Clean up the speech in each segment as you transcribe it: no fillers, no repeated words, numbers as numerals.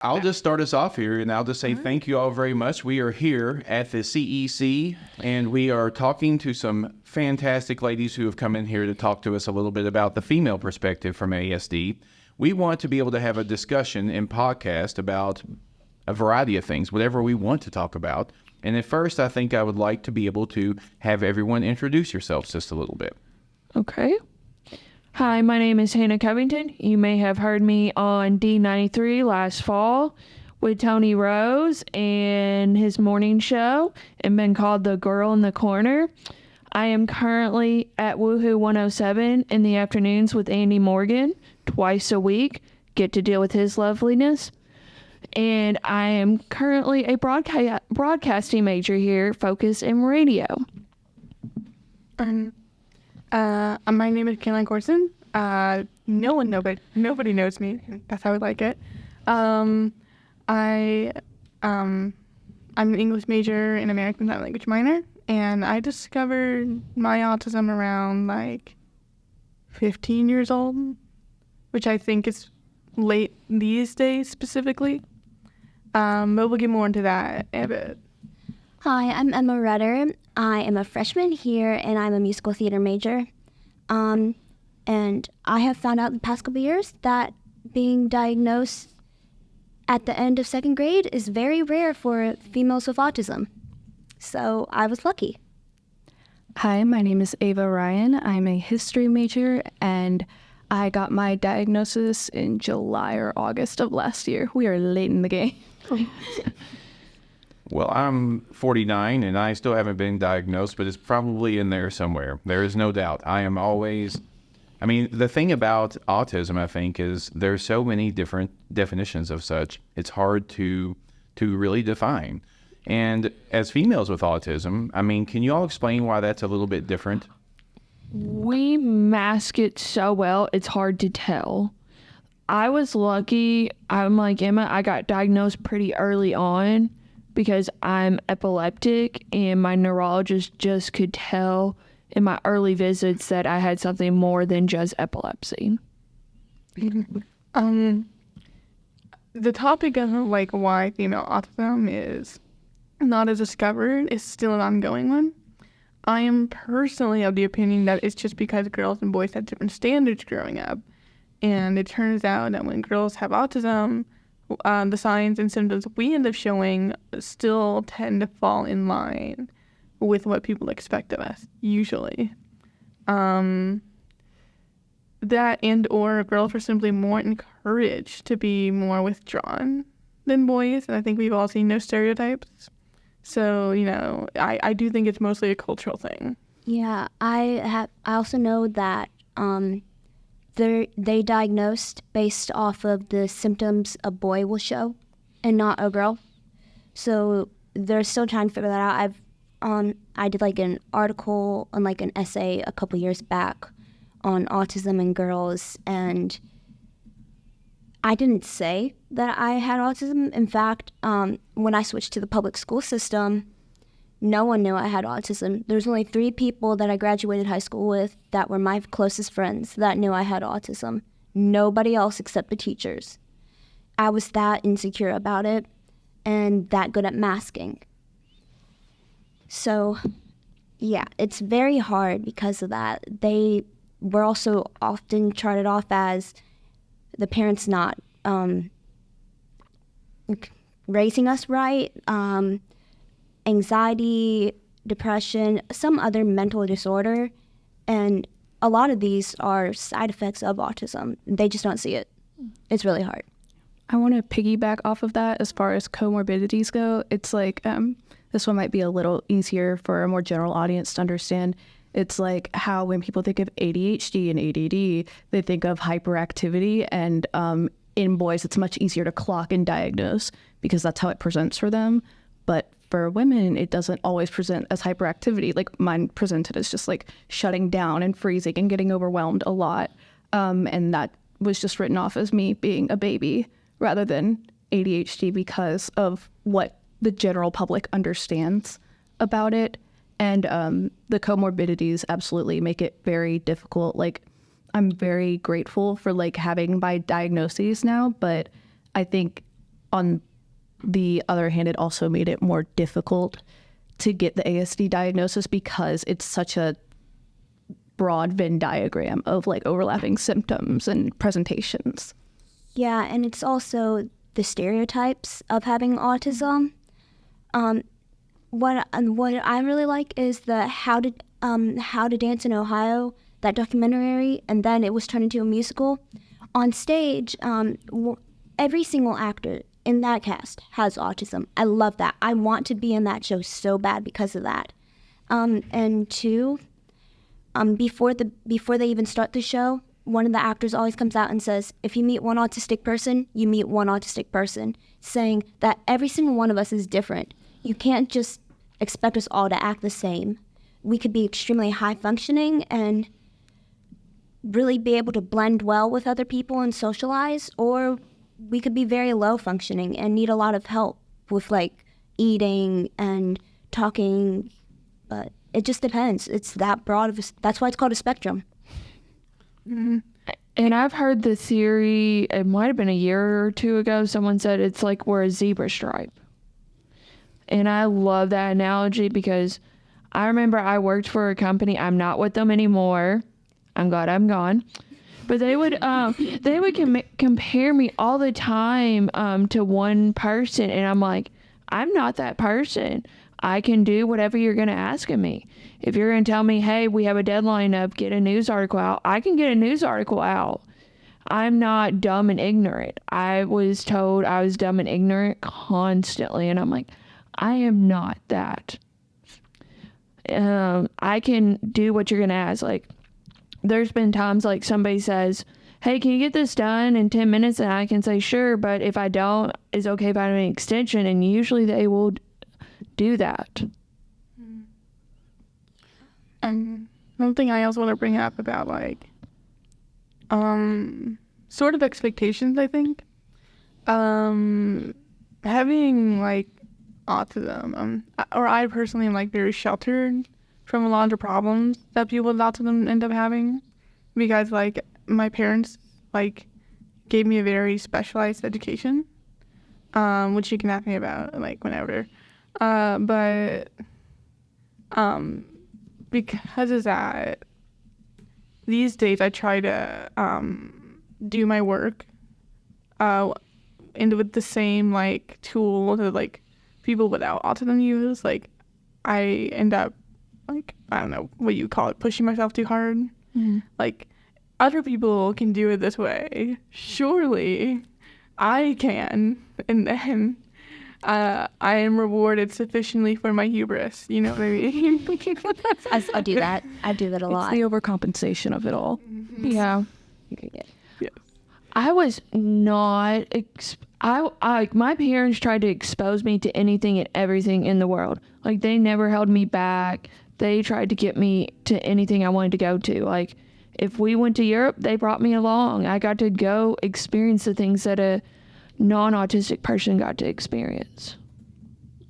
I'll just start us off here, and I'll just say thank you all very much. We are here at the CEC, and we are talking to some fantastic ladies who have come in here to talk to us a little bit about the female perspective from ASD. We want to be able to have a discussion and podcast about a variety of things, whatever we want to talk about. And at first, I think I would like to be able to have everyone introduce yourselves just a little bit. Okay. Hi, my name is Hannah Covington. You may have heard me on D93 last fall with Tony Rose and his morning show and been called the girl in the corner. I am currently at Woohoo 107 in the afternoons with Andy Morgan twice a week. Get to deal with his loveliness. And I am currently a broadcasting major here, focus in radio. My name is Caroline Corson. Nobody knows me. That's how I like it. I'm an English major and American Sign Language minor, and I discovered my autism around like 15 years old, which I think is late these days specifically. But we'll get more into that in a bit. Hi, I'm Emma Rudder. I am a freshman here, and I'm a musical theater major. And I have found out the past couple years that being diagnosed at the end of second grade is very rare for females with autism. So I was lucky. Hi, my name is Ava Ryan. I'm a history major, and I got my diagnosis in July or August of last year. We are late in the game. Well, I'm 49 and I still haven't been diagnosed, but it's probably in there somewhere. There is no doubt. The thing about autism, I think, is there's so many different definitions of such. It's hard to really define. And as females with autism, can you all explain why that's a little bit different? We mask it so well, it's hard to tell. I was lucky. I'm like Emma, I got diagnosed pretty early on because I'm epileptic, and my neurologist just could tell in my early visits that I had something more than just epilepsy. The topic of why female autism is not as discovered is still an ongoing one. I am personally of the opinion that it's just because girls and boys had different standards growing up. And it turns out that when girls have autism, the signs and symptoms we end up showing still tend to fall in line with what people expect of us, usually. That and or girls are simply more encouraged to be more withdrawn than boys, and I think we've all seen those stereotypes. So, I do think it's mostly a cultural thing. Yeah, I also know that they diagnosed based off of the symptoms a boy will show and not a girl. So they're still trying to figure that out. I did an article on an essay a couple years back on autism in girls, and I didn't say that I had autism. In fact, when I switched to the public school system, no one knew I had autism. There's only 3 people that I graduated high school with that were my closest friends that knew I had autism. Nobody else except the teachers. I was that insecure about it and that good at masking. So, yeah, it's very hard because of that. They were also often charted off as the parents not raising us right, anxiety, depression, some other mental disorder, and a lot of these are side effects of autism. They just don't see it. It's really hard. I want to piggyback off of that as far as comorbidities go. It's this one might be a little easier for a more general audience to understand. It's like how when people think of ADHD and ADD, they think of hyperactivity, and in boys, it's much easier to clock and diagnose because that's how it presents for them. But for women, it doesn't always present as hyperactivity. Mine presented as just shutting down and freezing and getting overwhelmed a lot. And that was just written off as me being a baby rather than ADHD because of what the general public understands about it. And the comorbidities absolutely make it very difficult. I'm very grateful for having my diagnoses now, but I think on the other hand, it also made it more difficult to get the ASD diagnosis because it's such a broad Venn diagram of like overlapping symptoms and presentations. Yeah, and it's also the stereotypes of having autism. What I really like is the How to Dance in Ohio, that documentary, and then it was turned into a musical. On stage, every single actor in that cast has autism. I love that. I want to be in that show so bad because of that. And two, before they even start the show, one of the actors always comes out and says, if you meet one autistic person, you meet one autistic person, saying that every single one of us is different. You can't just expect us all to act the same. We could be extremely high functioning and really be able to blend well with other people and socialize, or we could be very low functioning and need a lot of help with like eating and talking, but it just depends. It's that broad that's why it's called a spectrum. Mm-hmm. And I've heard the theory, it might have been a year or two ago, someone said it's like we're a zebra stripe. And I love that analogy because I remember I worked for a company, I'm not with them anymore. I'm glad I'm gone. But they would compare me all the time to one person, and I'm like, I'm not that person. I can do whatever you're going to ask of me. If you're going to tell me, hey, we have a deadline of get a news article out, I can get a news article out. I'm not dumb and ignorant. I was told I was dumb and ignorant constantly, and I'm like, I am not that. I can do what you're going to ask. Like, there's been times like somebody says, hey, can you get this done in 10 minutes? And I can say, sure, but if I don't, it's okay if I have an extension. And usually they will do that. Something I also want to bring up about like, sort of expectations, I think. Having like autism, or I personally am like very sheltered from a lot of the problems that people with autism end up having, because like my parents like gave me a very specialized education, which you can ask me about like whenever, but because of that, these days I try to do my work with the same like tool that like people without autism use. Like I end up like, I don't know what you call it, pushing myself too hard. Mm-hmm. Like, other people can do it this way. Surely I can. And then I am rewarded sufficiently for my hubris. You know what I mean? I do that. I do that a lot. It's the overcompensation of it all. Mm-hmm. Yeah. Yes. I was not... my parents tried to expose me to anything and everything in the world. Like, they never held me back. They tried to get me to anything I wanted to go to. Like, if we went to Europe, they brought me along. I got to go experience the things that a non-autistic person got to experience.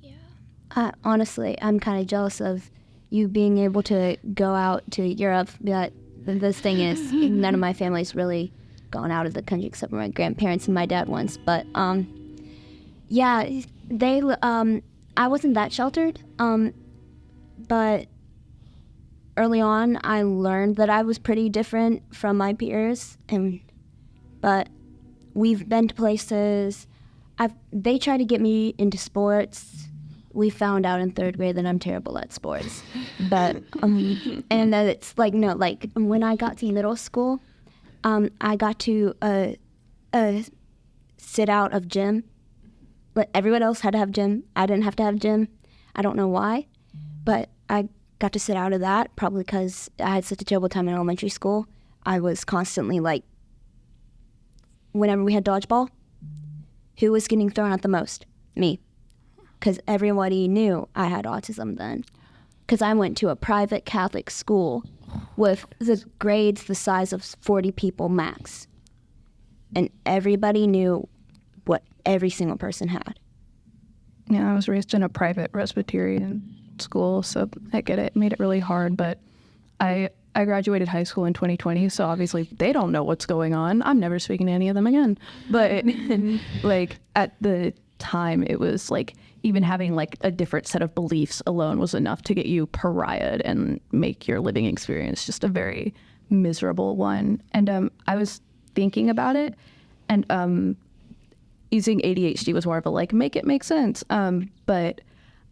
Yeah. Honestly, I'm kind of jealous of you being able to go out to Europe. But this thing is, none of my family's really gone out of the country except for my grandparents and my dad once. But yeah, I wasn't that sheltered. But early on, I learned that I was pretty different from my peers, but we've been to places. They tried to get me into sports. We found out in 3rd grade that I'm terrible at sports, but and that it's like no, like when I got to middle school, I got to sit out of gym. But everyone else had to have gym. I didn't have to have gym. I don't know why, but I got to sit out of that probably because I had such a terrible time in elementary school. I was constantly like, whenever we had dodgeball, who was getting thrown out the most? Me. Because everybody knew I had autism then. Because I went to a private Catholic school with the grades the size of 40 people max. And everybody knew what every single person had. Yeah, I was raised in a private Presbyterian school, so I get it. It made it really hard, but I I graduated high school in 2020, so obviously they don't know what's going on. I'm never speaking to any of them again. But like at the time, it was like even having like a different set of beliefs alone was enough to get you pariahed and make your living experience just a very miserable one. And I was thinking about it, and using ADHD was more of a like make it make sense. But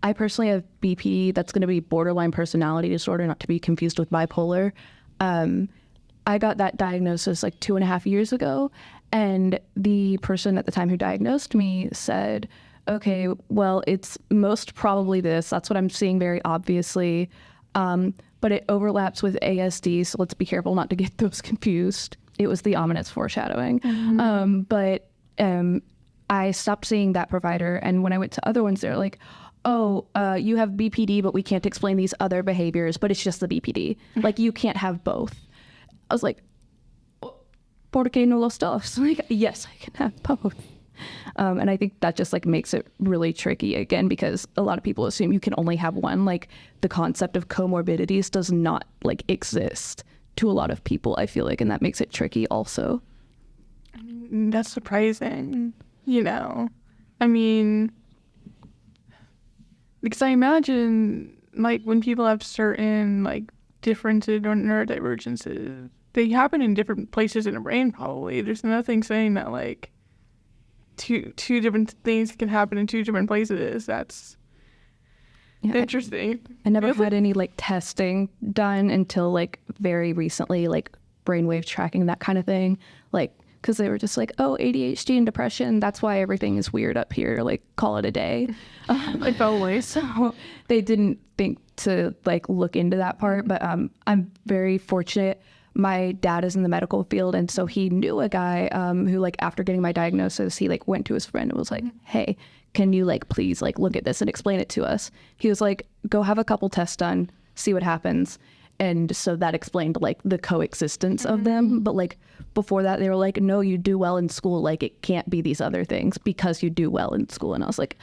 I personally have BPD. That's going to be borderline personality disorder, not to be confused with bipolar. I got that diagnosis like 2.5 years ago, and the person at the time who diagnosed me said, okay, well, it's most probably this. That's what I'm seeing very obviously. But it overlaps with ASD, so let's be careful not to get those confused. It was the ominous foreshadowing. But I stopped seeing that provider, and when I went to other ones, they're like, oh, you have BPD, but we can't explain these other behaviors, but it's just the BPD. Like, you can't have both. I was like, ¿por qué no los dos? Like, yes, I can have both. And I think that just like makes it really tricky again, because a lot of people assume you can only have one. Like, the concept of comorbidities does not like exist to a lot of people, I feel like, and that makes it tricky also. I mean, that's surprising, you know. I mean, because I imagine like when people have certain like differences or neurodivergences, they happen in different places in the brain probably. There's nothing saying that like two different things can happen in two different places. That's interesting. I never had any like testing done until like very recently, like brainwave tracking, that kind of thing. Like, because they were just like, oh, ADHD and depression, that's why everything is weird up here, like call it a day. Like always. So they didn't think to like look into that part, but I'm very fortunate. My dad is in the medical field, and so he knew a guy who like after getting my diagnosis, he like went to his friend and was like, hey, can you like please like look at this and explain it to us? He was like, go have a couple tests done, see what happens. And so that explained like the coexistence of them. But like before that, they were like, no, you do well in school. Like, it can't be these other things because you do well in school. And I was like,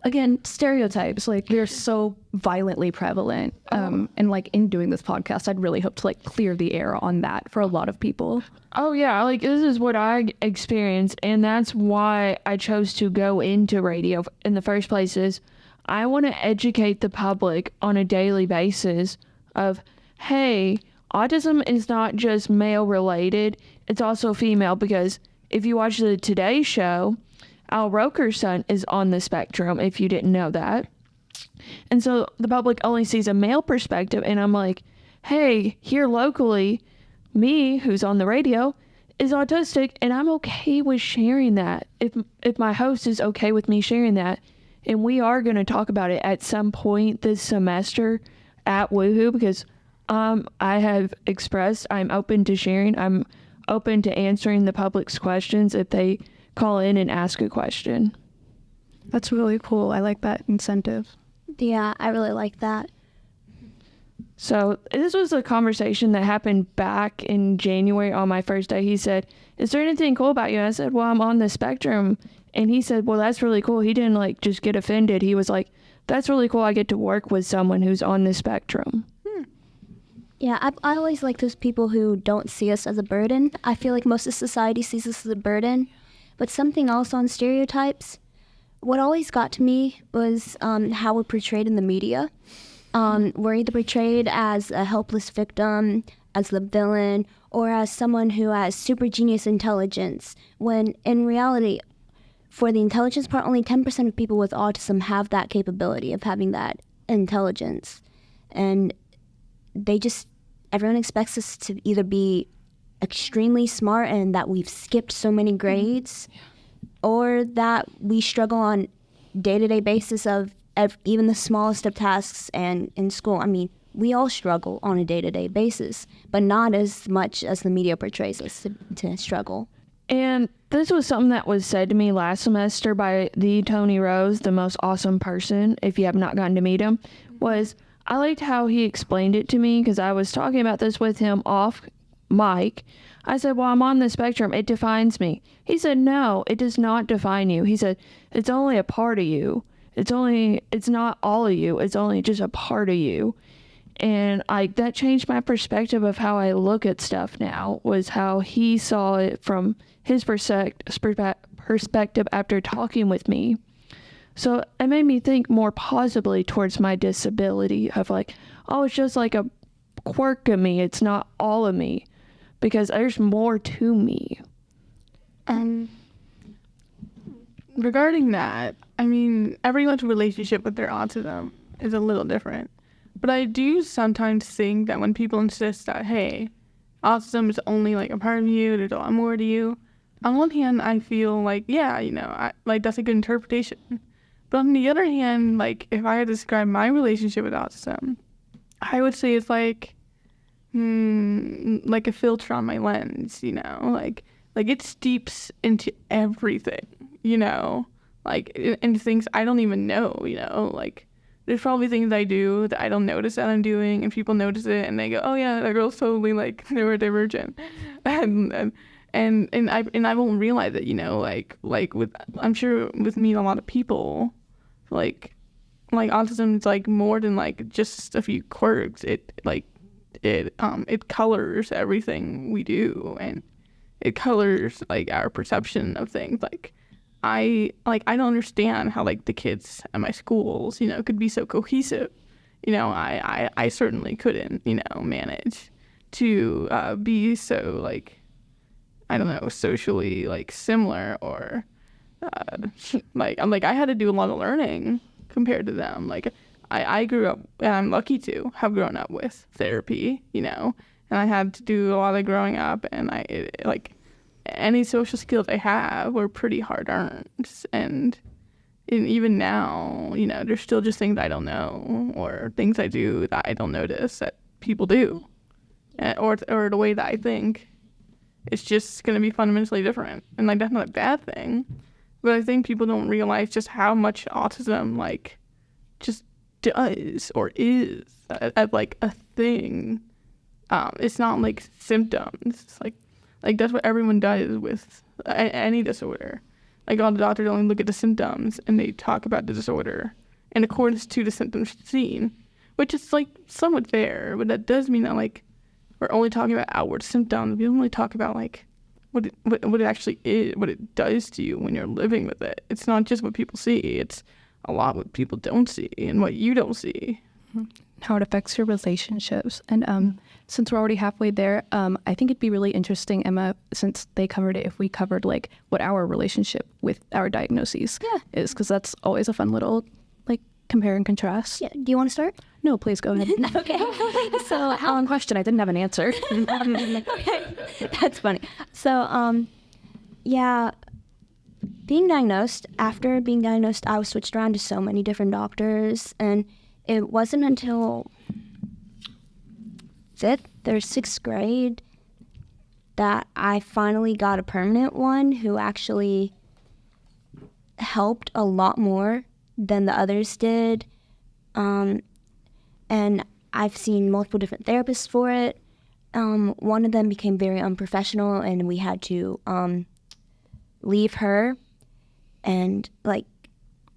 again, stereotypes, like they're so violently prevalent. And like in doing this podcast, I'd really hope to like clear the air on that for a lot of people. Oh yeah, like this is what I experienced, and that's why I chose to go into radio in the first place. Is I want to educate the public on a daily basis of, hey, autism is not just male related, it's also female, because if you watch the Today Show, Al Roker's son is on the spectrum, if you didn't know that. And so the public only sees a male perspective, and I'm like, hey, here locally, me, who's on the radio, is autistic, and I'm okay with sharing that. If my host is okay with me sharing that, and we are going to talk about it at some point this semester at Woohoo, because I have expressed I'm open to sharing. I'm open to answering the public's questions if they call in and ask a question. That's really cool. I like that incentive. Yeah, I really like that. So this was a conversation that happened back in January on my first day. He said, is there anything cool about you? And I said, well, I'm on the spectrum. And he said, well, that's really cool. He didn't like just get offended. He was like, that's really cool. I get to work with someone who's on the spectrum. Yeah, I always like those people who don't see us as a burden. I feel like most of society sees us as a burden. But something else on stereotypes, what always got to me was how we're portrayed in the media. We're either portrayed as a helpless victim, as the villain, or as someone who has super genius intelligence, when in reality, for the intelligence part, only 10% of people with autism have that capability of having that intelligence. And everyone expects us to either be extremely smart and that we've skipped so many grades, or that we struggle on day-to-day basis of even the smallest of tasks. And in school, I mean, we all struggle on a day-to-day basis, but not as much as the media portrays us to struggle. And this was something that was said to me last semester by the Tony Rose, the most awesome person, if you have not gotten to meet him, was I liked how he explained it to me, because I was talking about this with him off mic. I said, well, I'm on the spectrum. It defines me. He said, no, it does not define you. He said, it's only a part of you. It's not all of you. It's only just a part of you. And that changed my perspective of how I look at stuff now, was how he saw it from his perspective after talking with me. So it made me think more positively towards my disability of like, oh, it's just like a quirk of me. It's not all of me, because there's more to me. Regarding that, I mean, everyone's relationship with their autism is a little different. But I do sometimes think that when people insist that, hey, autism is only like a part of you, there's a lot more to you. On one hand, I feel like, yeah, that's a good interpretation. But on the other hand, like, if I had to describe my relationship with autism, I would say it's like a filter on my lens, like it steeps into everything, like into things I don't even know, like there's probably things I do that I don't notice that I'm doing, and people notice it and they go, oh yeah, that girl's totally like neurodivergent, and I won't realize it, like with, I'm sure with me and a lot of people, like autism is like more than like just a few quirks. It colors everything we do, and it colors like our perception of things. I don't understand how like the kids at my schools, could be so cohesive. I certainly couldn't, manage to be so like, I don't know, socially like similar, or I had to do a lot of learning compared to them. Like I grew up, and I'm lucky to have grown up with therapy, and I had to do a lot of growing up, and any social skills I have were pretty hard earned, and even now, there's still just things I don't know, or things I do that I don't notice that people do, or the way that I think. It's just going to be fundamentally different, and like that's not a bad thing, but I think people don't realize just how much autism like just does or is like a thing. It's not like symptoms. It's like that's what everyone does with any disorder. Like all the doctors only look at the symptoms and they talk about the disorder in accordance to the symptoms seen, which is like somewhat fair, but that does mean that like we're only talking about outward symptoms. We don't really talk about like what it actually is, what it does to you when you're living with it. It's not just what people see. It's a lot what people don't see and what you don't see. How it affects your relationships. And since we're already halfway there, I think it'd be really interesting, Emma, since they covered it, if we covered like what our relationship with our diagnoses is, because that's always a fun little like compare and contrast. Yeah. Do you want to start? No, please go ahead. Okay. So, question. I didn't have an answer. That's funny. So, after being diagnosed, I was switched around to so many different doctors, and it wasn't until 5th or 6th grade that I finally got a permanent one who actually helped a lot more than the others did. And I've seen multiple different therapists for it. One of them became very unprofessional, and we had to leave her. And like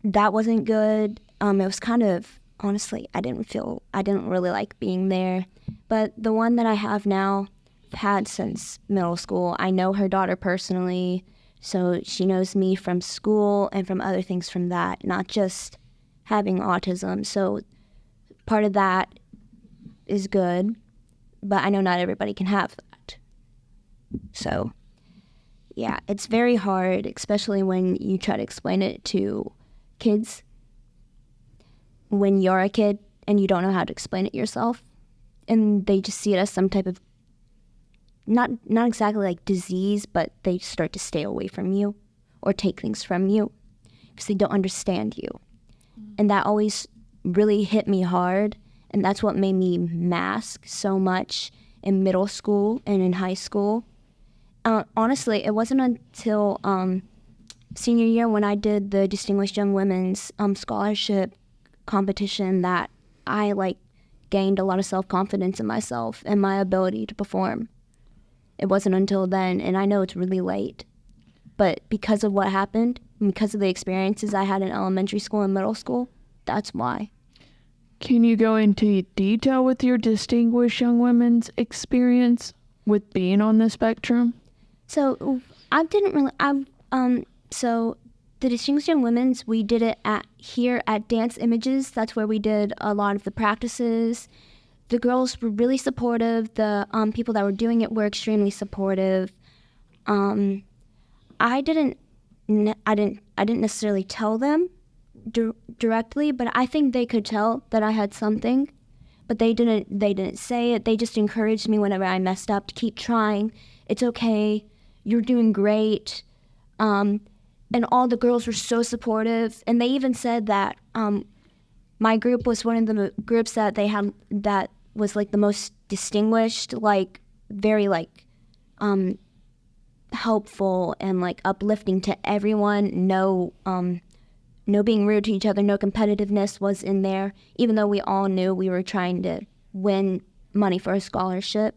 that wasn't good. It was kind of, honestly, I didn't really like being there. But the one that I have now, I've had since middle school. I know her daughter personally, so she knows me from school and from other things from that, not just having autism. So part of that is good, but I know not everybody can have that. So yeah, it's very hard, especially when you try to explain it to kids. When you're a kid and you don't know how to explain it yourself, and they just see it as some type of not exactly like disease, but they start to stay away from you or take things from you because they don't understand you. And that always really hit me hard, and that's what made me mask so much in middle school and in high school. Honestly, it wasn't until senior year when I did the Distinguished Young Women's Scholarship competition that I gained a lot of self-confidence in myself and my ability to perform. It wasn't until then, and I know it's really late, but because of what happened, because of the experiences I had in elementary school and middle school, that's why. Can you go into detail with your distinguished young women's experience with being on the spectrum? So I didn't really. So the Distinguished Young Women's, we did it here at Dance Images. That's where we did a lot of the practices. The girls were really supportive. The people that were doing it were extremely supportive. I didn't necessarily tell them directly, but I think they could tell that I had something. But they didn't say it. They just encouraged me whenever I messed up to keep trying. It's okay. You're doing great. And all the girls were so supportive. And they even said that my group was one of the groups that they had that was like the most distinguished, like very like helpful and like uplifting to everyone. No being rude to each other, no competitiveness was in there, even though we all knew we were trying to win money for a scholarship.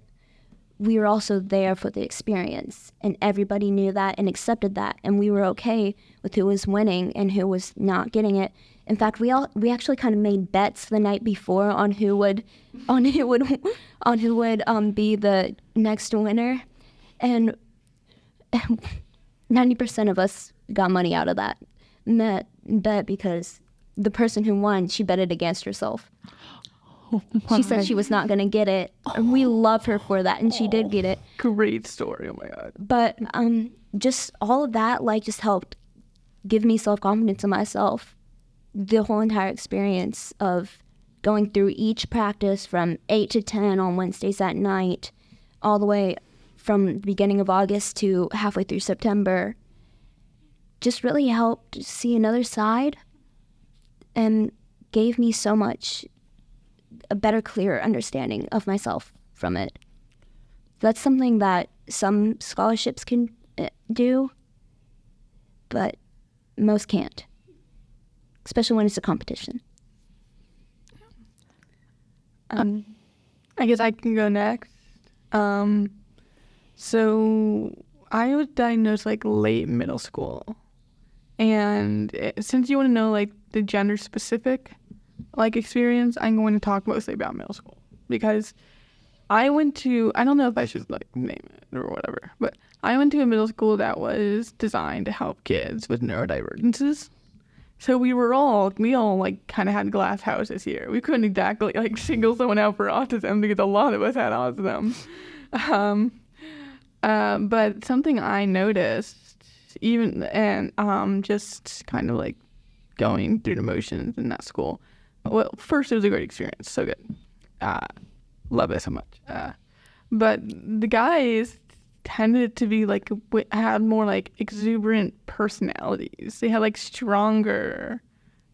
We were also there for the experience, and everybody knew that and accepted that, and we were okay with who was winning and who was not getting it. In fact, we actually kind of made bets the night before on who would be the next winner, and 90% of us got money out of that bet because the person who won, she betted against herself. She said she was not going to get it. And we love her for that, and she did get it. Great story. Oh my God. But just all of that, like, just helped give me self-confidence in myself. The whole entire experience of going through each practice from 8 to 10 on Wednesdays at night, all the way from the beginning of August to halfway through September, just really helped see another side and gave me so much a better, clearer understanding of myself from it. That's something that some scholarships can do, but most can't, especially when it's a competition. I guess I can go next. So I was diagnosed like late middle school, and since you want to know like the gender specific like experience, I'm going to talk mostly about middle school because I went to, I don't know if I should like name it or whatever, but I went to a middle school that was designed to help kids with neurodivergences. So we all like kind of had glass houses here. We couldn't exactly like single someone out for autism because a lot of us had autism. But something I noticed even, and just kind of like going through the motions in that school. Well, first it was a great experience, so good. Love it so much. But the guys tended to be like, had more like exuberant personalities. They had like stronger,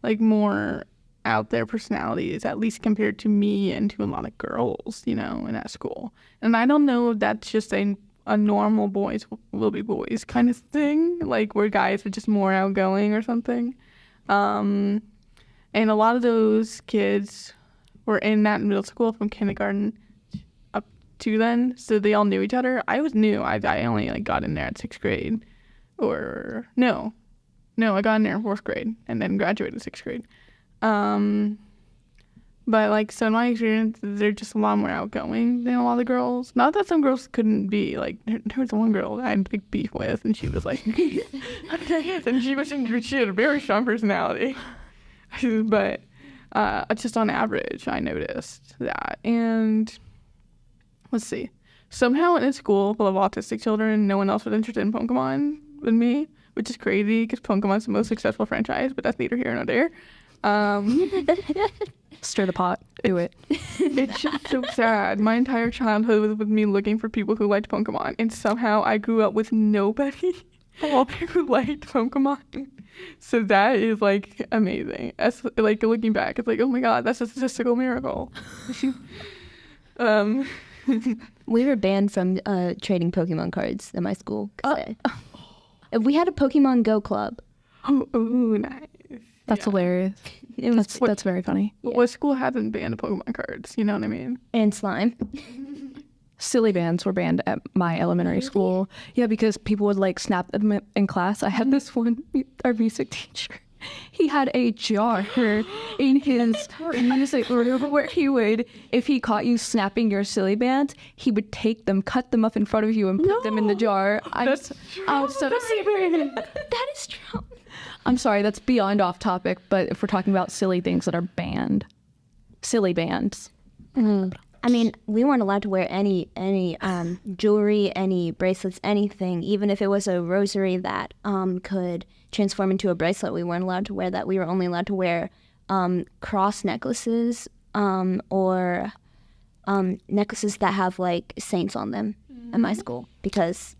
like more out there personalities, at least compared to me and to a lot of girls, you know, in that school. And I don't know if that's just a normal boys will be boys kind of thing, like where guys are just more outgoing or something. And a lot of those kids were in that middle school from kindergarten up to then, so they all knew each other. I was new. I only like got in there at 6th grade, or no, I got in there in 4th grade and then graduated 6th grade. But like, so in my experience, they're just a lot more outgoing than a lot of girls. Not that some girls couldn't be. Like, there was one girl that I had big beef with, and she was like, and she had a very strong personality. But just on average, I noticed that. And let's see. Somehow in a school full of autistic children, no one else was interested in Pokemon than me, which is crazy because Pokemon's the most successful franchise, but that's neither here nor there. Stir the pot. Do it. It's just so sad. My entire childhood was with me looking for people who liked Pokemon, and somehow I grew up with nobody who liked Pokemon. So that is like amazing. As like looking back, it's like, oh my god, that's a statistical miracle. We were banned from trading Pokemon cards at my school. We had a Pokemon Go club. Oh, nice. That's hilarious. That's very funny. Yeah. What school hasn't banned Pokemon cards? You know what I mean? And slime. Silly bands were banned at my elementary school. Yeah, because people would like snap them in class. I had this one, our music teacher. he had a jar in his music room where he would, if he caught you snapping your silly bands, he would take them, cut them up in front of you, and put them in the jar. That is true. I'm sorry, that's beyond off topic, but if we're talking about silly things that are banned, silly bands. I mean, we weren't allowed to wear any jewelry, any bracelets, anything. Even if it was a rosary that could transform into a bracelet, we weren't allowed to wear that. We were only allowed to wear cross necklaces or necklaces that have like saints on them at my school because,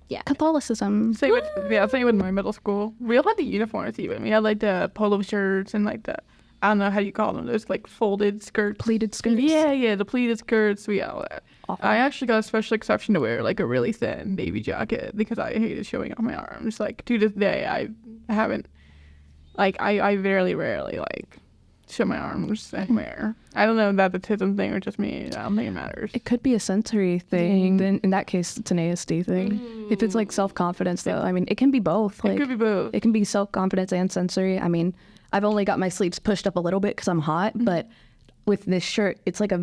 yeah. Catholicism. Same with my middle school. We all had the uniforms even. We had like the polo shirts and like the, I don't know how you call them, those like folded skirts. Pleated skirts. Yeah, the pleated skirts. We all that. Awful. I actually got a special exception to wear like a really thin navy jacket because I hated showing off my arms. Like to this day, I haven't, like I very rarely like show my arms anywhere. I don't know if that's a autism thing or just me. I don't think it matters. It could be a sensory thing. Then in that case, it's an ASD thing. If it's like self-confidence, though, I mean, it can be both. Like, It could be both. It can be self-confidence and sensory. I mean, I've only got my sleeves pushed up a little bit because I'm hot, but with this shirt, it's like a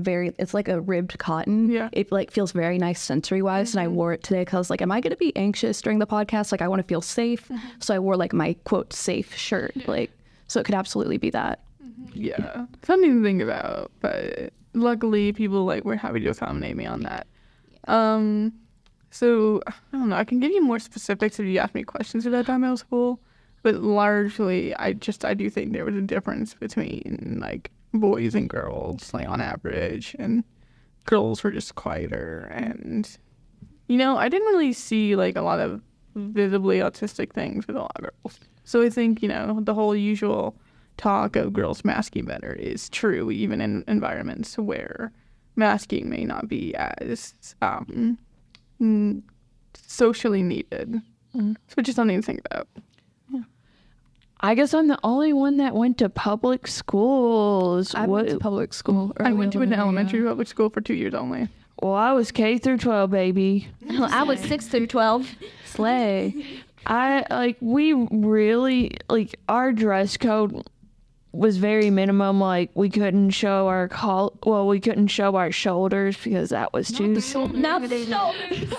ribbed cotton. Yeah. It like feels very nice sensory-wise, and I wore it today because I was like, am I going to be anxious during the podcast? Like, I want to feel safe. So I wore like my, quote, safe shirt. Like, so it could absolutely be that. Yeah, something to think about. But luckily, people like were happy to accommodate me on that. So I don't know. I can give you more specifics if you ask me questions at that time at school. But largely, I do think there was a difference between like boys and girls, like on average, and girls were just quieter. And I didn't really see like a lot of visibly autistic things with a lot of girls. So I think the whole usual talk of girls masking better is true, even in environments where masking may not be as socially needed. So just something to think about. I guess I'm the only one that went to public schools. I went to public school. I went to an elementary public school for 2 years only. Well, I was K through 12, baby. I was 6 through 12. Slay. We really, our dress code was very minimum. Like, we couldn't show our we couldn't show our shoulders because that was too... Not the shoulders.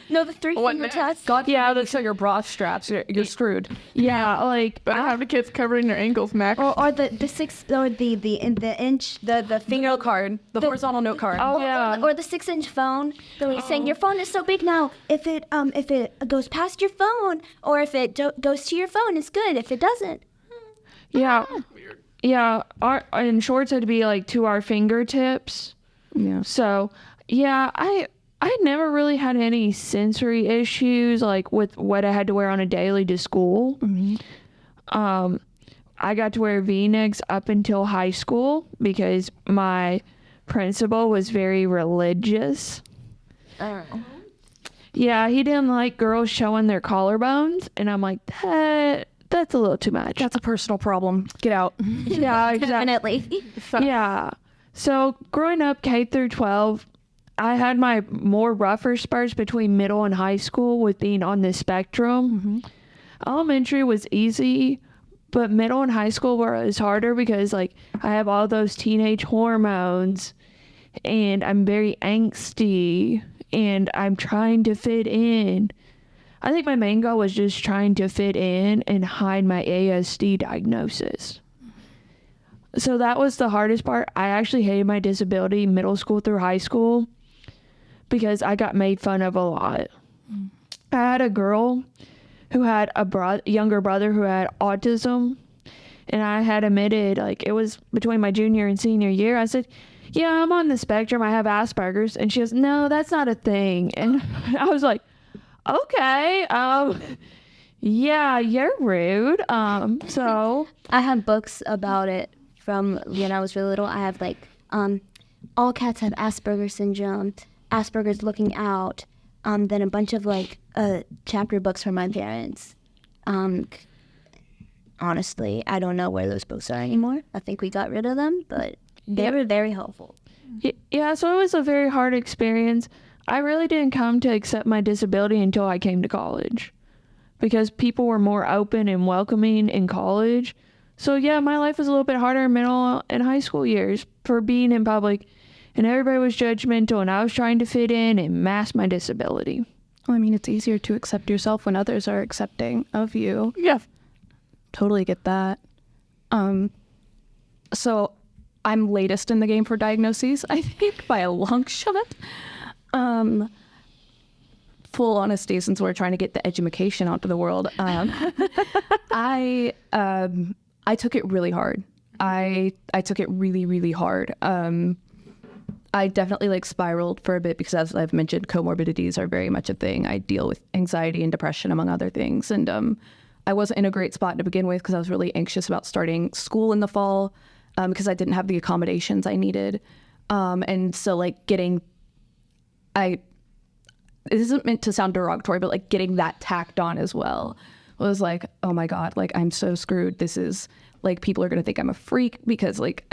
No, the three-finger test. God, yeah, they show your bra straps. You're screwed. Yeah, But I have the kids covering their ankles, Max. Or the six, or the inch, the finger Note card. The horizontal note card. Oh, yeah. Or the 6-inch phone. They're saying your phone is so big now. If it goes past your phone, or if it goes to your phone, it's good. If it doesn't, Yeah. Yeah, and shorts had to be to our fingertips. Yeah. So, yeah, I never really had any sensory issues with what I had to wear on a daily to school. I got to wear V-necks up until high school because my principal was very religious. Yeah, he didn't like girls showing their collarbones, and I'm like, that's a little too much. That's a personal problem. Get out. Yeah, exactly. definitely. Yeah. So growing up K through 12, I had my more rougher spurts between middle and high school with being on the spectrum. Elementary was easy, but middle and high school was harder because I have all those teenage hormones and I'm very angsty and I'm trying to fit in. I think my main goal was just trying to fit in and hide my ASD diagnosis. So that was the hardest part. I actually hated my disability middle school through high school because I got made fun of a lot. I had a girl who had a younger brother who had autism, and I had admitted, it was between my junior and senior year, I said, yeah, I'm on the spectrum, I have Asperger's, and she goes, no, that's not a thing. And I was like, okay, yeah, you're rude. So I have books about it from when I was really little. I have all cats have Asperger's syndrome, Asperger's looking out, then a bunch of chapter books from my parents. Honestly, I don't know where those books are anymore. I think we got rid of them, but they were very helpful. Yeah, so it was a very hard experience. I really didn't come to accept my disability until I came to college because people were more open and welcoming in college. So yeah, my life was a little bit harder in middle and high school years for being in public, and everybody was judgmental, and I was trying to fit in and mask my disability. Well, I mean, it's easier to accept yourself when others are accepting of you. Yeah. Totally get that. So I'm latest in the game for diagnoses, I think, by a long shot. Full honesty, since we're trying to get the education out to the world, I took it really hard. I took it really, really hard. I definitely like spiraled for a bit because, as I've mentioned, comorbidities are very much a thing. I deal with anxiety and depression, among other things. And I wasn't in a great spot to begin with because I was really anxious about starting school in the fall because I didn't have the accommodations I needed. And so like this isn't meant to sound derogatory, but like getting that tacked on as well was like, oh my God, like I'm so screwed. This is like, people are going to think I'm a freak because like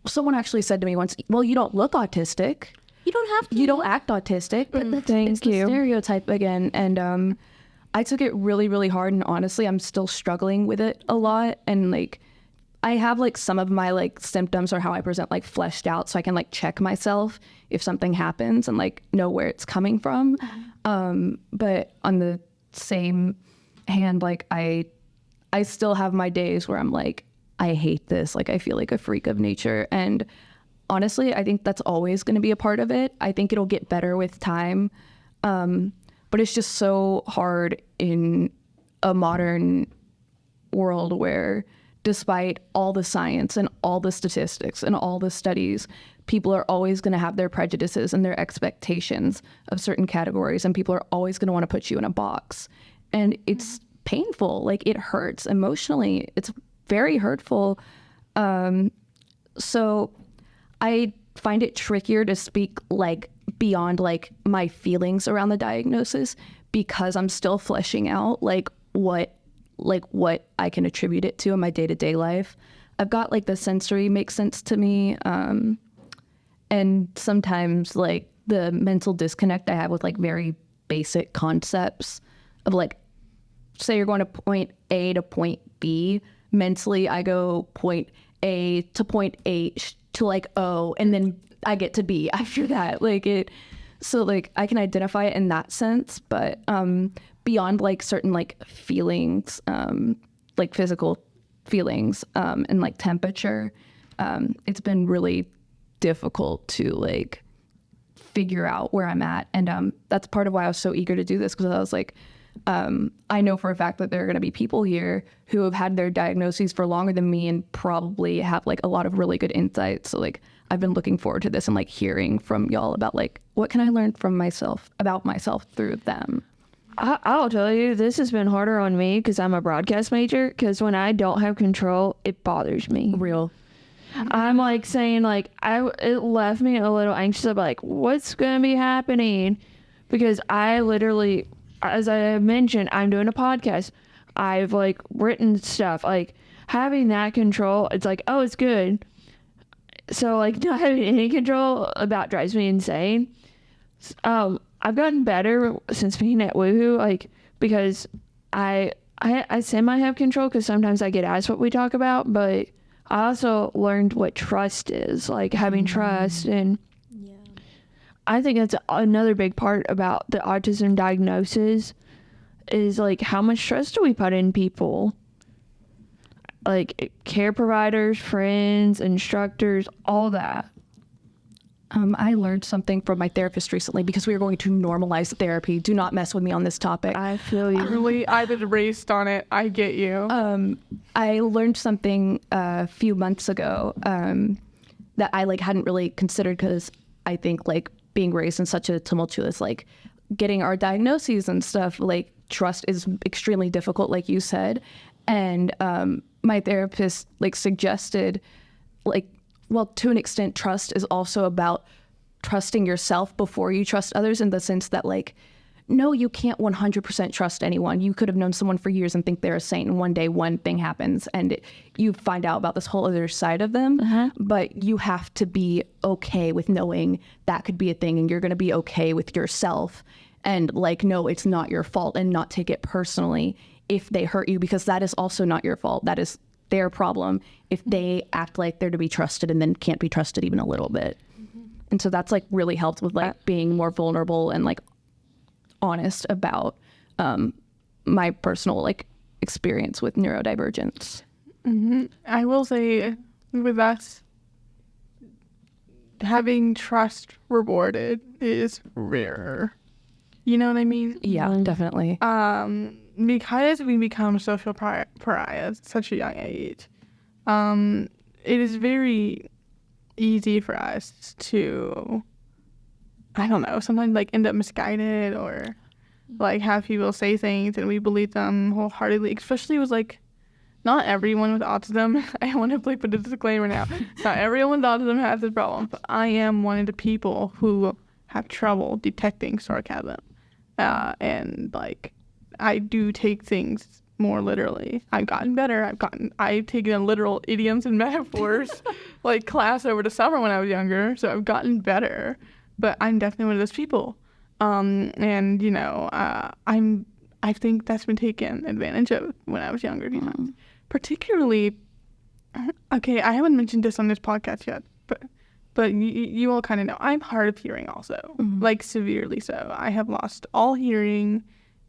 someone actually said to me once, well, you don't look autistic. You don't have to. You don't act autistic. But it's the stereotype again. And I took it really, really hard. And honestly, I'm still struggling with it a lot. And like, I have like some of my like symptoms or how I present like fleshed out so I can like check myself if something happens and like know where it's coming from. But on the same hand, like I still have my days where I'm like, I hate this. Like, I feel like a freak of nature. And honestly, I think that's always going to be a part of it. I think it'll get better with time. But it's just so hard in a modern world where despite all the science and all the statistics and all the studies, people are always going to have their prejudices and their expectations of certain categories. And people are always going to want to put you in a box. And it's painful. Like, it hurts emotionally. It's very hurtful. So I find it trickier to speak like beyond like my feelings around the diagnosis because I'm still fleshing out like what I can attribute it to in my day-to-day life. I've got like the sensory makes sense to me. And sometimes like the mental disconnect I have with like very basic concepts of like, say you're going to point A to point B. Mentally, I go point A to point H to like O, and then I get to B after that. So like I can identify it in that sense, but beyond like certain like feelings, like physical feelings, and like temperature, it's been really difficult to like figure out where I'm at. And that's part of why I was so eager to do this, because I was like, I know for a fact that there are going to be people here who have had their diagnoses for longer than me and probably have like a lot of really good insights. So like I've been looking forward to this and like hearing from y'all about like what can I learn from myself about myself through them. I'll tell you, this has been harder on me because I'm a broadcast major, because when I don't have control, it bothers me. Real. I'm like saying like it left me a little anxious of like what's going to be happening, because I literally, as I mentioned, I'm doing a podcast. I've like written stuff, like having that control. It's like, oh, it's good. So like not having any control about drives me insane. I've gotten better since being at Woohoo, like because I semi have control because sometimes I get asked what we talk about, but I also learned what trust is, like having trust. And I think that's another big part about the autism diagnosis is like how much trust do we put in people? Like care providers, friends, instructors, all that. I learned something from my therapist recently, because we are going to normalize therapy. Do not mess with me on this topic. I feel you. Really, I was raised on it. I get you. I learned something a few months ago that I like hadn't really considered, because I think like being raised in such a tumultuous, like getting our diagnoses and stuff, like trust is extremely difficult, like you said. And my therapist like suggested like, well, to an extent, trust is also about trusting yourself before you trust others, in the sense that like, no, you can't 100% trust anyone. You could have known someone for years and think they're a saint, and one day one thing happens and you find out about this whole other side of them. But you have to be okay with knowing that could be a thing, and you're going to be okay with yourself and like, no, it's not your fault, and not take it personally if they hurt you, because that is also not your fault. That is their problem if they act like they're to be trusted and then can't be trusted even a little bit. And so that's like really helped with like being more vulnerable and like honest about my personal like experience with neurodivergence. I will say with us, having trust rewarded is rare. You know what I mean? Yeah, definitely. Because we become social pariahs at such a young age, it is very easy for us to, I don't know, sometimes like end up misguided or like have people say things and we believe them wholeheartedly, especially with like not everyone with autism. I want to like put a disclaimer now. Not everyone with autism has this problem, but I am one of the people who have trouble detecting sarcasm. And like, I do take things more literally. I've gotten better. I've taken literal idioms and metaphors like class over the summer when I was younger. So I've gotten better, but I'm definitely one of those people. And you know, I think that's been taken advantage of when I was younger. You know? Particularly, okay, I haven't mentioned this on this podcast yet, but you all kind of know I'm hard of hearing also, like severely so. I have lost all hearing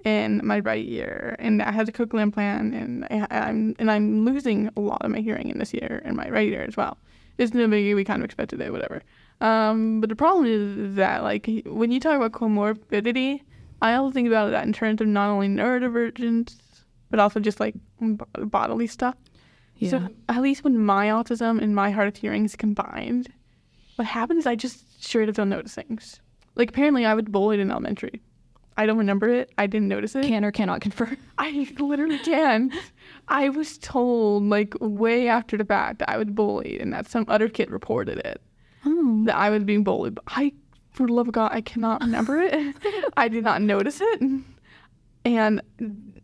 in my right ear, and I had a cochlear implant, and I'm losing a lot of my hearing in this ear and my right ear as well. It's no biggie. We kind of expected it, whatever. But the problem is that like when you talk about comorbidity, I also think about that in terms of not only neurodivergence, but also just like bodily stuff. Yeah. So at least when my autism and my hard of hearing is combined, what happens is I just straight up don't notice things. Like apparently I was bullied in elementary. I don't remember it. I didn't notice it. Can or cannot confirm. I literally can. I was told like way after the fact that I was bullied and that some other kid reported it. That I was being bullied. But for the love of God, I cannot remember it. I did not notice it. And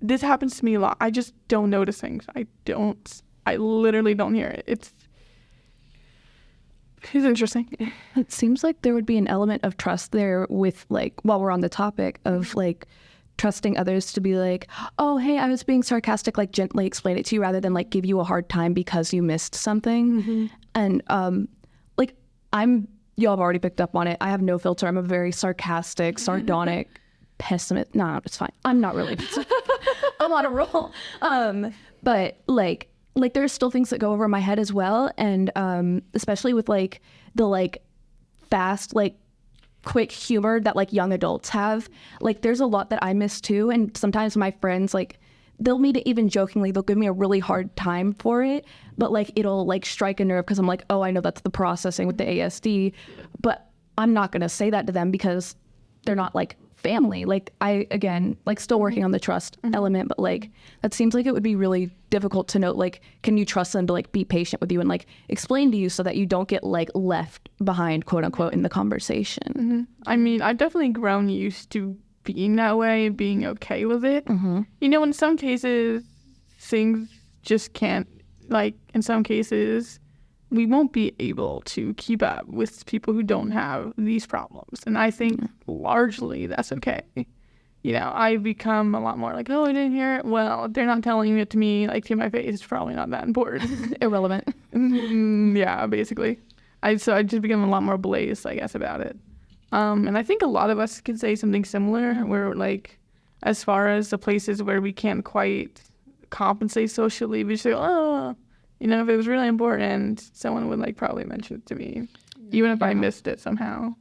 this happens to me a lot. I just don't notice things. I literally don't hear it. It's interesting. It seems like there would be an element of trust there with like, while we're on the topic of like trusting others to be like, oh, hey, I was being sarcastic, like gently explain it to you rather than like give you a hard time because you missed something. And like y'all have already picked up on it. I have no filter. I'm a very sarcastic, sardonic, pessimist. No, it's fine. I'm not really. I'm on a roll. But like there's still things that go over my head as well. And especially with like the like fast, like quick humor that like young adults have, like there's a lot that I miss too. And sometimes my friends, like they'll meet it even jokingly, they'll give me a really hard time for it, but like it'll like strike a nerve because I'm like, oh, I know that's the processing with the ASD, but I'm not going to say that to them because they're not like family. Like I, again, like still working on the trust element, but like that seems like it would be really difficult to know, like, can you trust them to like be patient with you and like explain to you so that you don't get like left behind, quote unquote, in the conversation. I mean, I've definitely grown used to being that way and being okay with it. You know, in some cases, things just can't, like, in some cases, we won't be able to keep up with people who don't have these problems. And I think largely that's okay. You know, I've become a lot more like, oh, I didn't hear it. Well, if they're not telling it to me, like, to my face, it's probably not that important. Irrelevant. Yeah, basically. So I just become a lot more blazed, I guess, about it. And I think a lot of us can say something similar where, like, as far as the places where we can't quite compensate socially, we just say, oh, you know, if it was really important, someone would, like, probably mention it to me, even if I missed it somehow.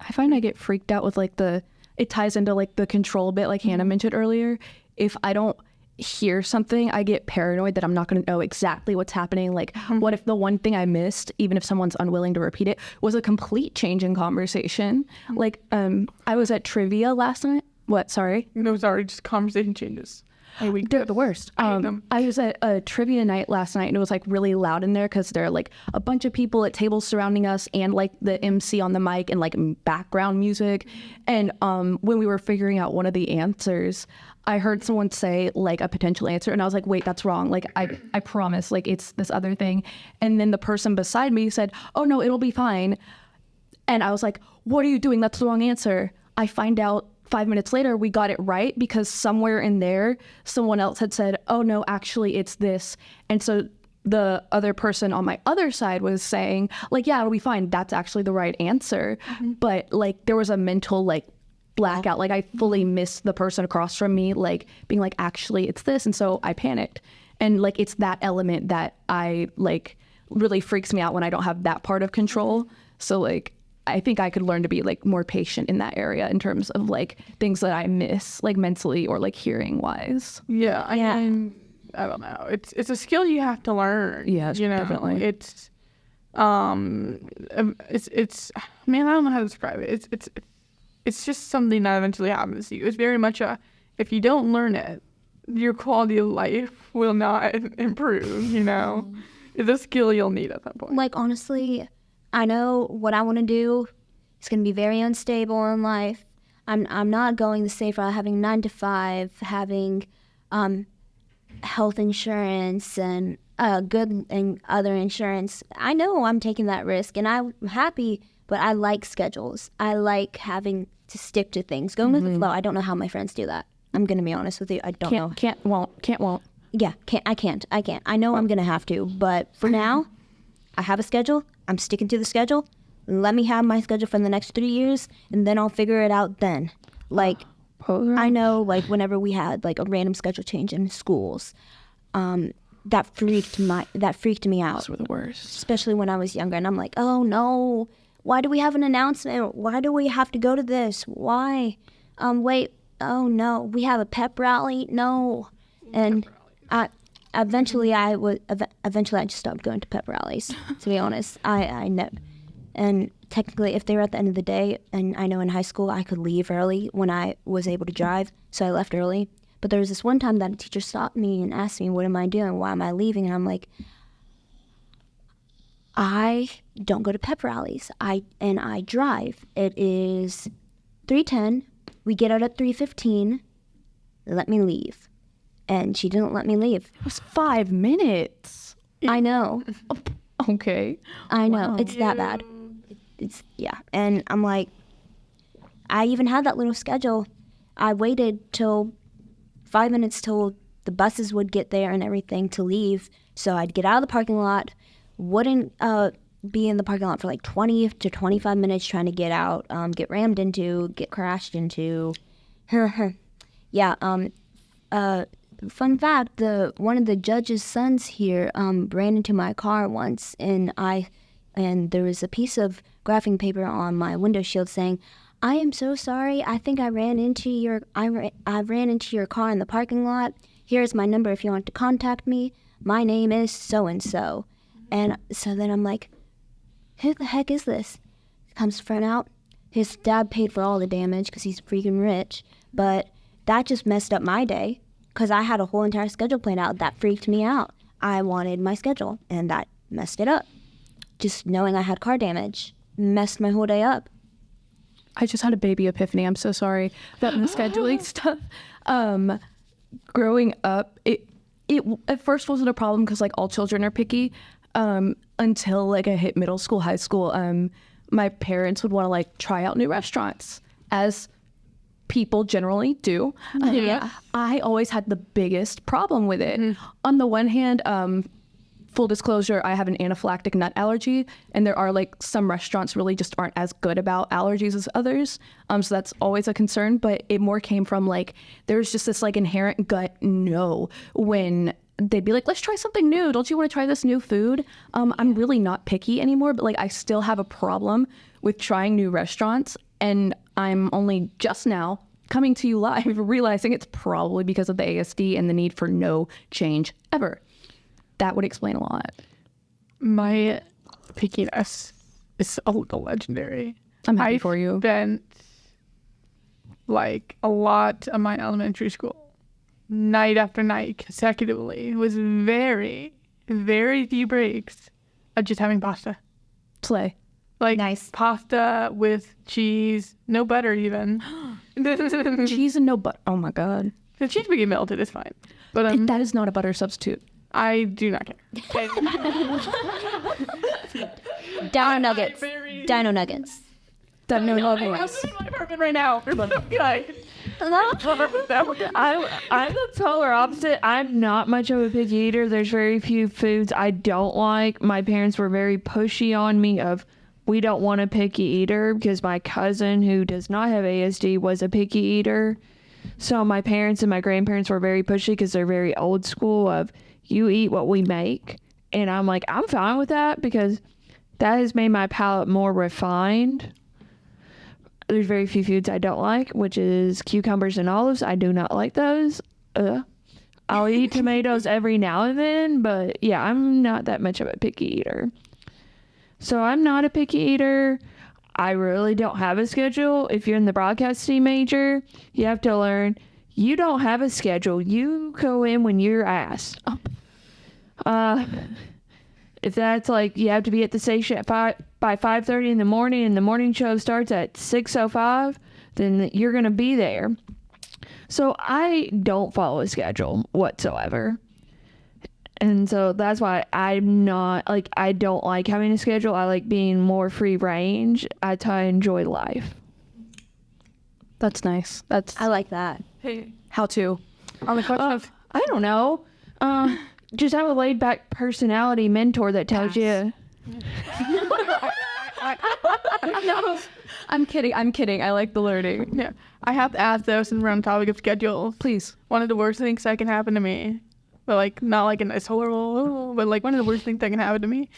I find I get freaked out with, like, it ties into, like, the control bit, like Hannah mentioned earlier. If I don't hear something, I get paranoid that I'm not going to know exactly what's happening. Like, what if the one thing I missed, even if someone's unwilling to repeat it, was a complete change in conversation? Like, I was at trivia last night. What? Sorry? No, sorry, just conversation changes. They're the worst. I was at a trivia night last night and it was like really loud in there because there are like a bunch of people at tables surrounding us and like the MC on the mic and like background music. And when we were figuring out one of the answers, I heard someone say like a potential answer and I was like, wait, that's wrong. Like I promise, like it's this other thing. And then the person beside me said, oh no, it'll be fine. And I was like, what are you doing? That's the wrong answer. I find out 5 minutes later, we got it right because somewhere in there, someone else had said, oh no, actually it's this. And so the other person on my other side was saying like, yeah, it'll be fine. That's actually the right answer. But like there was a mental like blackout. Like I fully missed the person across from me, like being like, actually it's this. And so I panicked. And like, it's that element that I like really freaks me out when I don't have that part of control. So like, I think I could learn to be like more patient in that area in terms of like things that I miss like mentally or like hearing wise. Yeah, I don't know. It's a skill you have to learn. Yeah, you know? definitely. It's man, I don't know how to describe it. It's just something that eventually happens to you. It's very much if you don't learn it, your quality of life will not improve. You know, it's a skill you'll need at that point. Like, honestly, I know what I want to do. It's going to be very unstable in life. I'm not going the safe route, having 9 to 5, having health insurance and good and other insurance. I know I'm taking that risk, and I'm happy, but I like schedules. I like having to stick to things, going with the flow. I don't know how my friends do that. I'm going to be honest with you. I don't know. Can't, won't. Yeah, I can't. I know I'm going to have to, but for now, I have a schedule. I'm sticking to the schedule. Let me have my schedule for the next 3 years, and then I'll figure it out then. Like, I know, like, whenever we had, like, a random schedule change in schools, that freaked me out. Those were the worst. Especially when I was younger, and I'm like, oh, no, why do we have an announcement? Why do we have to go to this? Why? Wait, oh, no, we have a pep rally? No. And eventually I just stopped going to pep rallies, to be honest. I never. And technically, if they were at the end of the day, and I know in high school I could leave early when I was able to drive, so I left early. But there was this one time that a teacher stopped me and asked me, what am I doing? Why am I leaving? And I'm like, I don't go to pep rallies. I drive. It is 3:10. We get out at 3:15. Let me leave. And she didn't let me leave. It was 5 minutes. I know. Okay. I know. Wow. It's that bad. It's yeah. And I'm like, I even had that little schedule. I waited till 5 minutes till the buses would get there and everything to leave. So I'd get out of the parking lot, wouldn't be in the parking lot for like 20 to 25 minutes trying to get out, get rammed into, get crashed into. Yeah. Fun fact: one of the judge's sons here ran into my car once, and there was a piece of graphing paper on my window shield saying, "I am so sorry. I think I ran into your car in the parking lot. Here's my number if you want to contact me. My name is so and so." And so then I'm like, "Who the heck is this?" Comes to find out, his dad paid for all the damage because he's freaking rich. But that just messed up my day. Because I had a whole entire schedule planned out. That freaked me out. I wanted my schedule, and that messed it up. Just knowing I had car damage messed my whole day up. I just had a baby epiphany. I'm so sorry about the scheduling stuff. Growing up, it at first wasn't a problem because like all children are picky. Until like I hit middle school, high school, my parents would want to like try out new restaurants, as people generally do. Yeah. I always had the biggest problem with it. On the one hand, full disclosure, I have an anaphylactic nut allergy, and there are like some restaurants really just aren't as good about allergies as others. So that's always a concern, but it more came from like, there's just this like inherent gut no when they'd be like, let's try something new. Don't you want to try this new food? I'm really not picky anymore, but like I still have a problem with trying new restaurants. And I'm only just now coming to you live realizing it's probably because of the ASD and the need for no change ever. That would explain a lot. My pickiness is a little legendary. I'm happy for you. I spent like a lot of my elementary school, night after night, consecutively, with very, very few breaks of just having pasta. Slay. Like Nice. pasta with cheese, no butter even. Cheese and no butter. Oh my God. The cheese we get melted is fine, but That is not a butter substitute. I do not care. Dino Nuggets. Dino Nuggets. That no I nuggets. was in my right now. I'm the polar opposite. I'm not much of a picky eater. There's very few foods I don't like. My parents were very pushy on me of, we don't want a picky eater, because my cousin who does not have ASD was a picky eater. So my parents and my grandparents were very pushy because they're very old school of, you eat what we make. And I'm like, I'm fine with that because that has made my palate more refined. There's very few foods I don't like, which is cucumbers and olives. I do not like those. I'll eat tomatoes every now and then, but yeah, I'm not that much of a picky eater. So I'm not a picky eater. I really don't have a schedule. If you're in the broadcasting major, you have to learn you don't have a schedule. You go in when you're asked. If that's like you have to be at the station at by 5:30 in the morning and the morning show starts at 6:05, then you're going to be there. So I don't follow a schedule whatsoever. And so that's why I'm not like, I don't like having a schedule. I like being more free range. That's how I enjoy life. That's nice. I like that. Hey, How to. on the question of I don't know. Just have a laid back personality mentor that tells you. I'm kidding. I like the learning. yeah, I have to ask though, since we're on the topic of schedules. Please. One of the worst things that can happen to me, but like not like in this horrible, but like one of the worst things that can happen to me,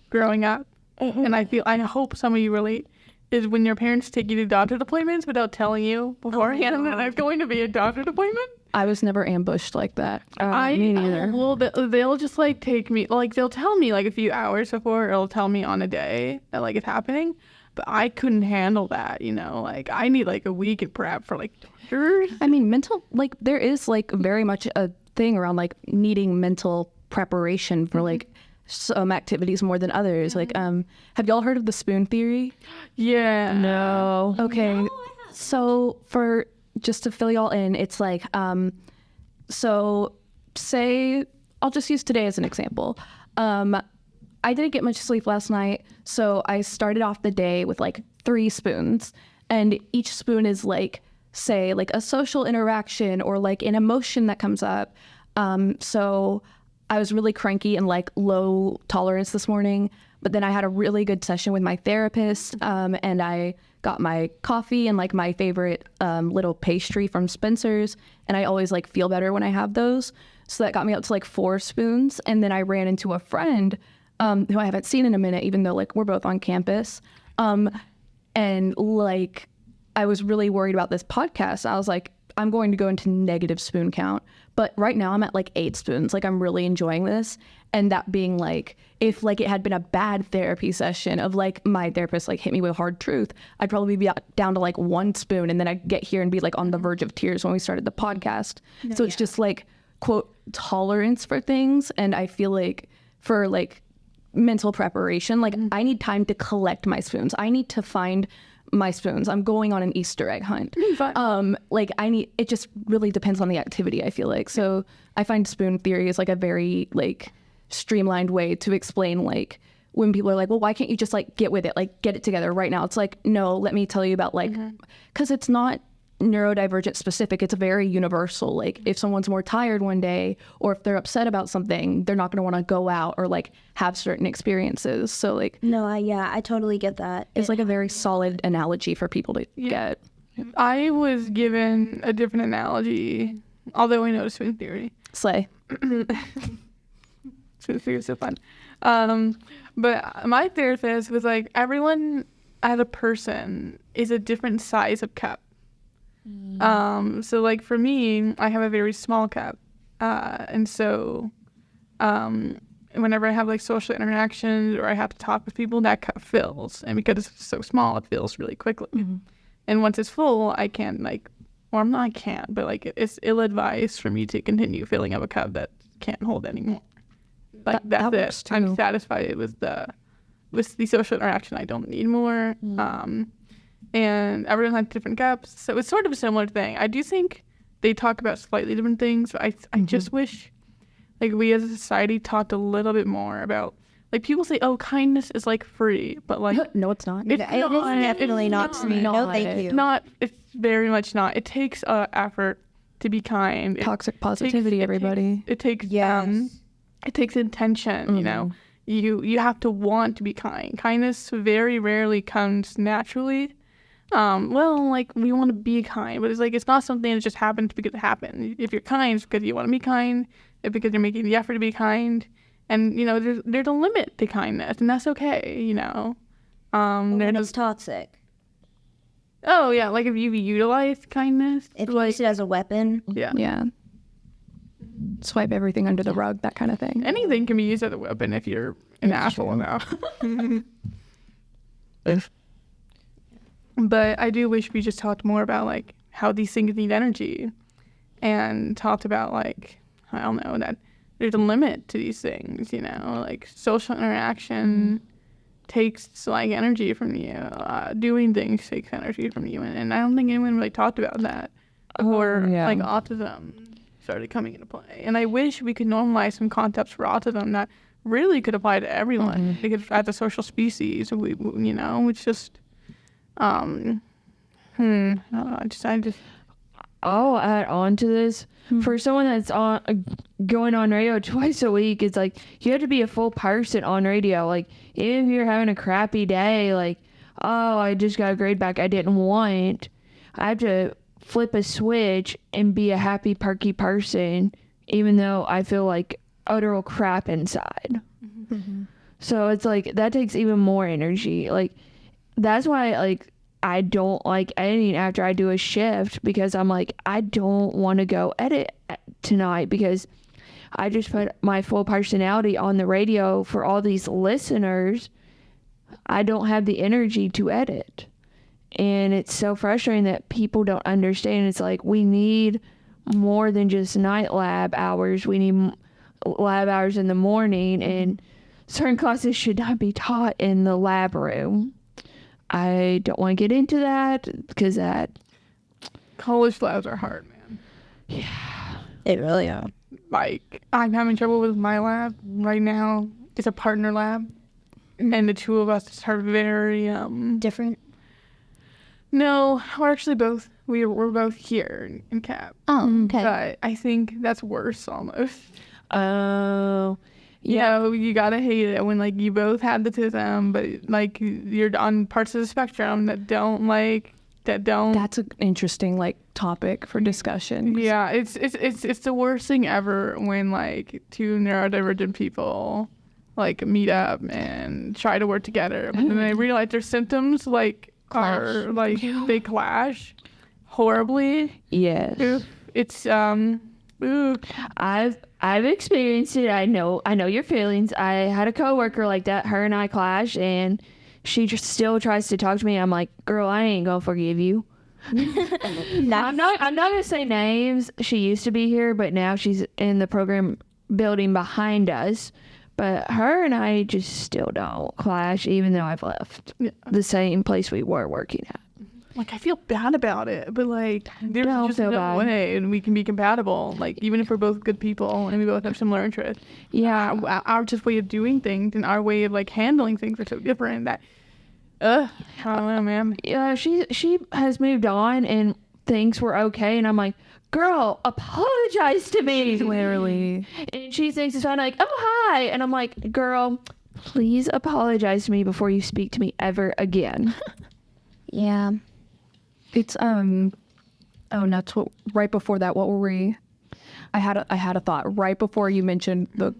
growing up, and I hope some of you relate, is when your parents take you to doctor's appointments without telling you beforehand that there's going to be a doctor's appointment. I was never ambushed like that. Me neither. Well, they'll just like take me, like they'll tell me like a few hours before, or they'll tell me on a day that like it's happening. But I couldn't handle that, you know. Like I need like a week of prep for like doctors. I mean, there is like very much a thing around like needing mental preparation for like some activities more than others. Like, have y'all heard of the spoon theory? Yeah. No. Okay. So just to fill y'all in, it's like, so say, I'll just use today as an example. I didn't get much sleep last night, so I started off the day with like 3 spoons, and each spoon is like, say, like a social interaction or like an emotion that comes up. So I was really cranky and like low tolerance this morning, but then I had a really good session with my therapist, and I got my coffee and like my favorite little pastry from Spencer's, and I always like feel better when I have those. So that got me up to like 4 spoons, and then I ran into a friend who I haven't seen in a minute, even though like we're both on campus, and like I was really worried about this podcast. I was like, I'm going to go into negative spoon count. But right now I'm at like 8 spoons. Like I'm really enjoying this. And that being like, if like it had been a bad therapy session of like my therapist like hit me with hard truth, I'd probably be down to like 1 spoon. And then I'd get here and be like on the verge of tears when we started the podcast. So it's just like, quote, tolerance for things. And I feel like for like mental preparation, like I need time to collect my spoons. I need to find my spoons. I'm going on an Easter egg hunt. Like it just really depends on the activity, I feel like. So I find spoon theory is like a very like streamlined way to explain like when people are like, well, why can't you just like get with it? Like get it together right now. It's like, no, let me tell you about like, because it's not neurodivergent specific. It's very universal. Like if someone's more tired one day or if they're upset about something, they're not going to want to go out or like have certain experiences. So like No, I totally get that. it's like a very solid analogy for people to get. I was given a different analogy, although I know spoon theory. Slay. Spoon theory is so fun. But my therapist was like, everyone as a person is a different size of cup. So like for me, I have a very small cup. And so whenever I have like social interactions or I have to talk with people, that cup fills. And because it's so small, it fills really quickly. And once it's full, I can't like, or I'm not, I can't, but like it's ill-advised for me to continue filling up a cup that can't hold anymore. Like that that's works it. too. I'm satisfied with the social interaction. I don't need more. And everyone has different cups, so it's sort of a similar thing. I do think they talk about slightly different things, but I just wish like we as a society talked a little bit more about like people say, oh, kindness is like free, but like No, it's not. it's It is definitely not to me. No, thank you. it's very much not. It takes effort to be kind. Toxic positivity, everybody. It takes Yes. it takes intention, you know. You have to want to be kind. Kindness very rarely comes naturally. Well, like we want to be kind, but it's like it's not something that just happens because it happened. If you're kind, it's because you want to be kind. It's because you're making the effort to be kind. And you know, there's a limit to kindness, and that's okay, you know. It's toxic. Oh yeah, like if you utilize kindness, If you use it as a weapon. Yeah. Swipe everything under the rug, that kind of thing. anything can be used as a weapon if you're an asshole enough. But I do wish we just talked more about like how these things need energy, and talked about like, I don't know, that there's a limit to these things, you know, like social interaction takes like energy from you. Doing things takes energy from you, and I don't think anyone really talked about that. Or yeah. like autism started coming into play, and I wish we could normalize some concepts for autism that really could apply to everyone, because as a social species, we you know, it's just I just I'll add on to this. For someone that's going on radio twice a week, it's like you have to be a full person on radio. Like even if you're having a crappy day, like, oh, I just got a grade back I didn't want, I have to flip a switch and be a happy, perky person, even though I feel like utter crap inside. So it's like that takes even more energy. Like that's why like I don't like editing after I do a shift, because I'm like, I don't want to go edit tonight because I just put my full personality on the radio for all these listeners. I don't have the energy to edit. And it's so frustrating that people don't understand. It's like we need more than just night lab hours. We need lab hours in the morning, and certain classes should not be taught in the lab room. I don't want to get into that because that college labs are hard, man. It really are. Like I'm having trouble with my lab right now. It's a partner lab, and the two of us are very Different. No, we're actually both. We're both here in CAP. Oh, okay. But I think that's worse almost. Oh, You know, you gotta hate it when like you both have the autism, but like you're on parts of the spectrum that don't. That's an interesting like topic for discussion. Yeah, it's the worst thing ever when like two neurodivergent people like meet up and try to work together, but then they realize their symptoms like are like they clash horribly. yes. Oof. It's ooh. I've experienced it. I know your feelings. I had a coworker like that. Her and I clash, and she just still tries to talk to me. I'm like, girl, I ain't gonna forgive you. I'm not gonna say names. She used to be here, but now she's in the program building behind us. But her and I just still don't clash, even though I've left the same place we were working at. Like I feel bad about it, but like there's Don't just feel no bad. way, and we can be compatible. Like even if we're both good people and we both have similar interests, our just way of doing things and our way of like handling things are so different that, I don't know, man. Yeah, she has moved on, and things were okay. And I'm like, girl, apologize to me. Literally. And she thinks it's fine. Like, oh, hi. And I'm like, girl, please apologize to me before you speak to me ever again. Yeah. It's that's what right before that, what were we? I had a thought right before you mentioned the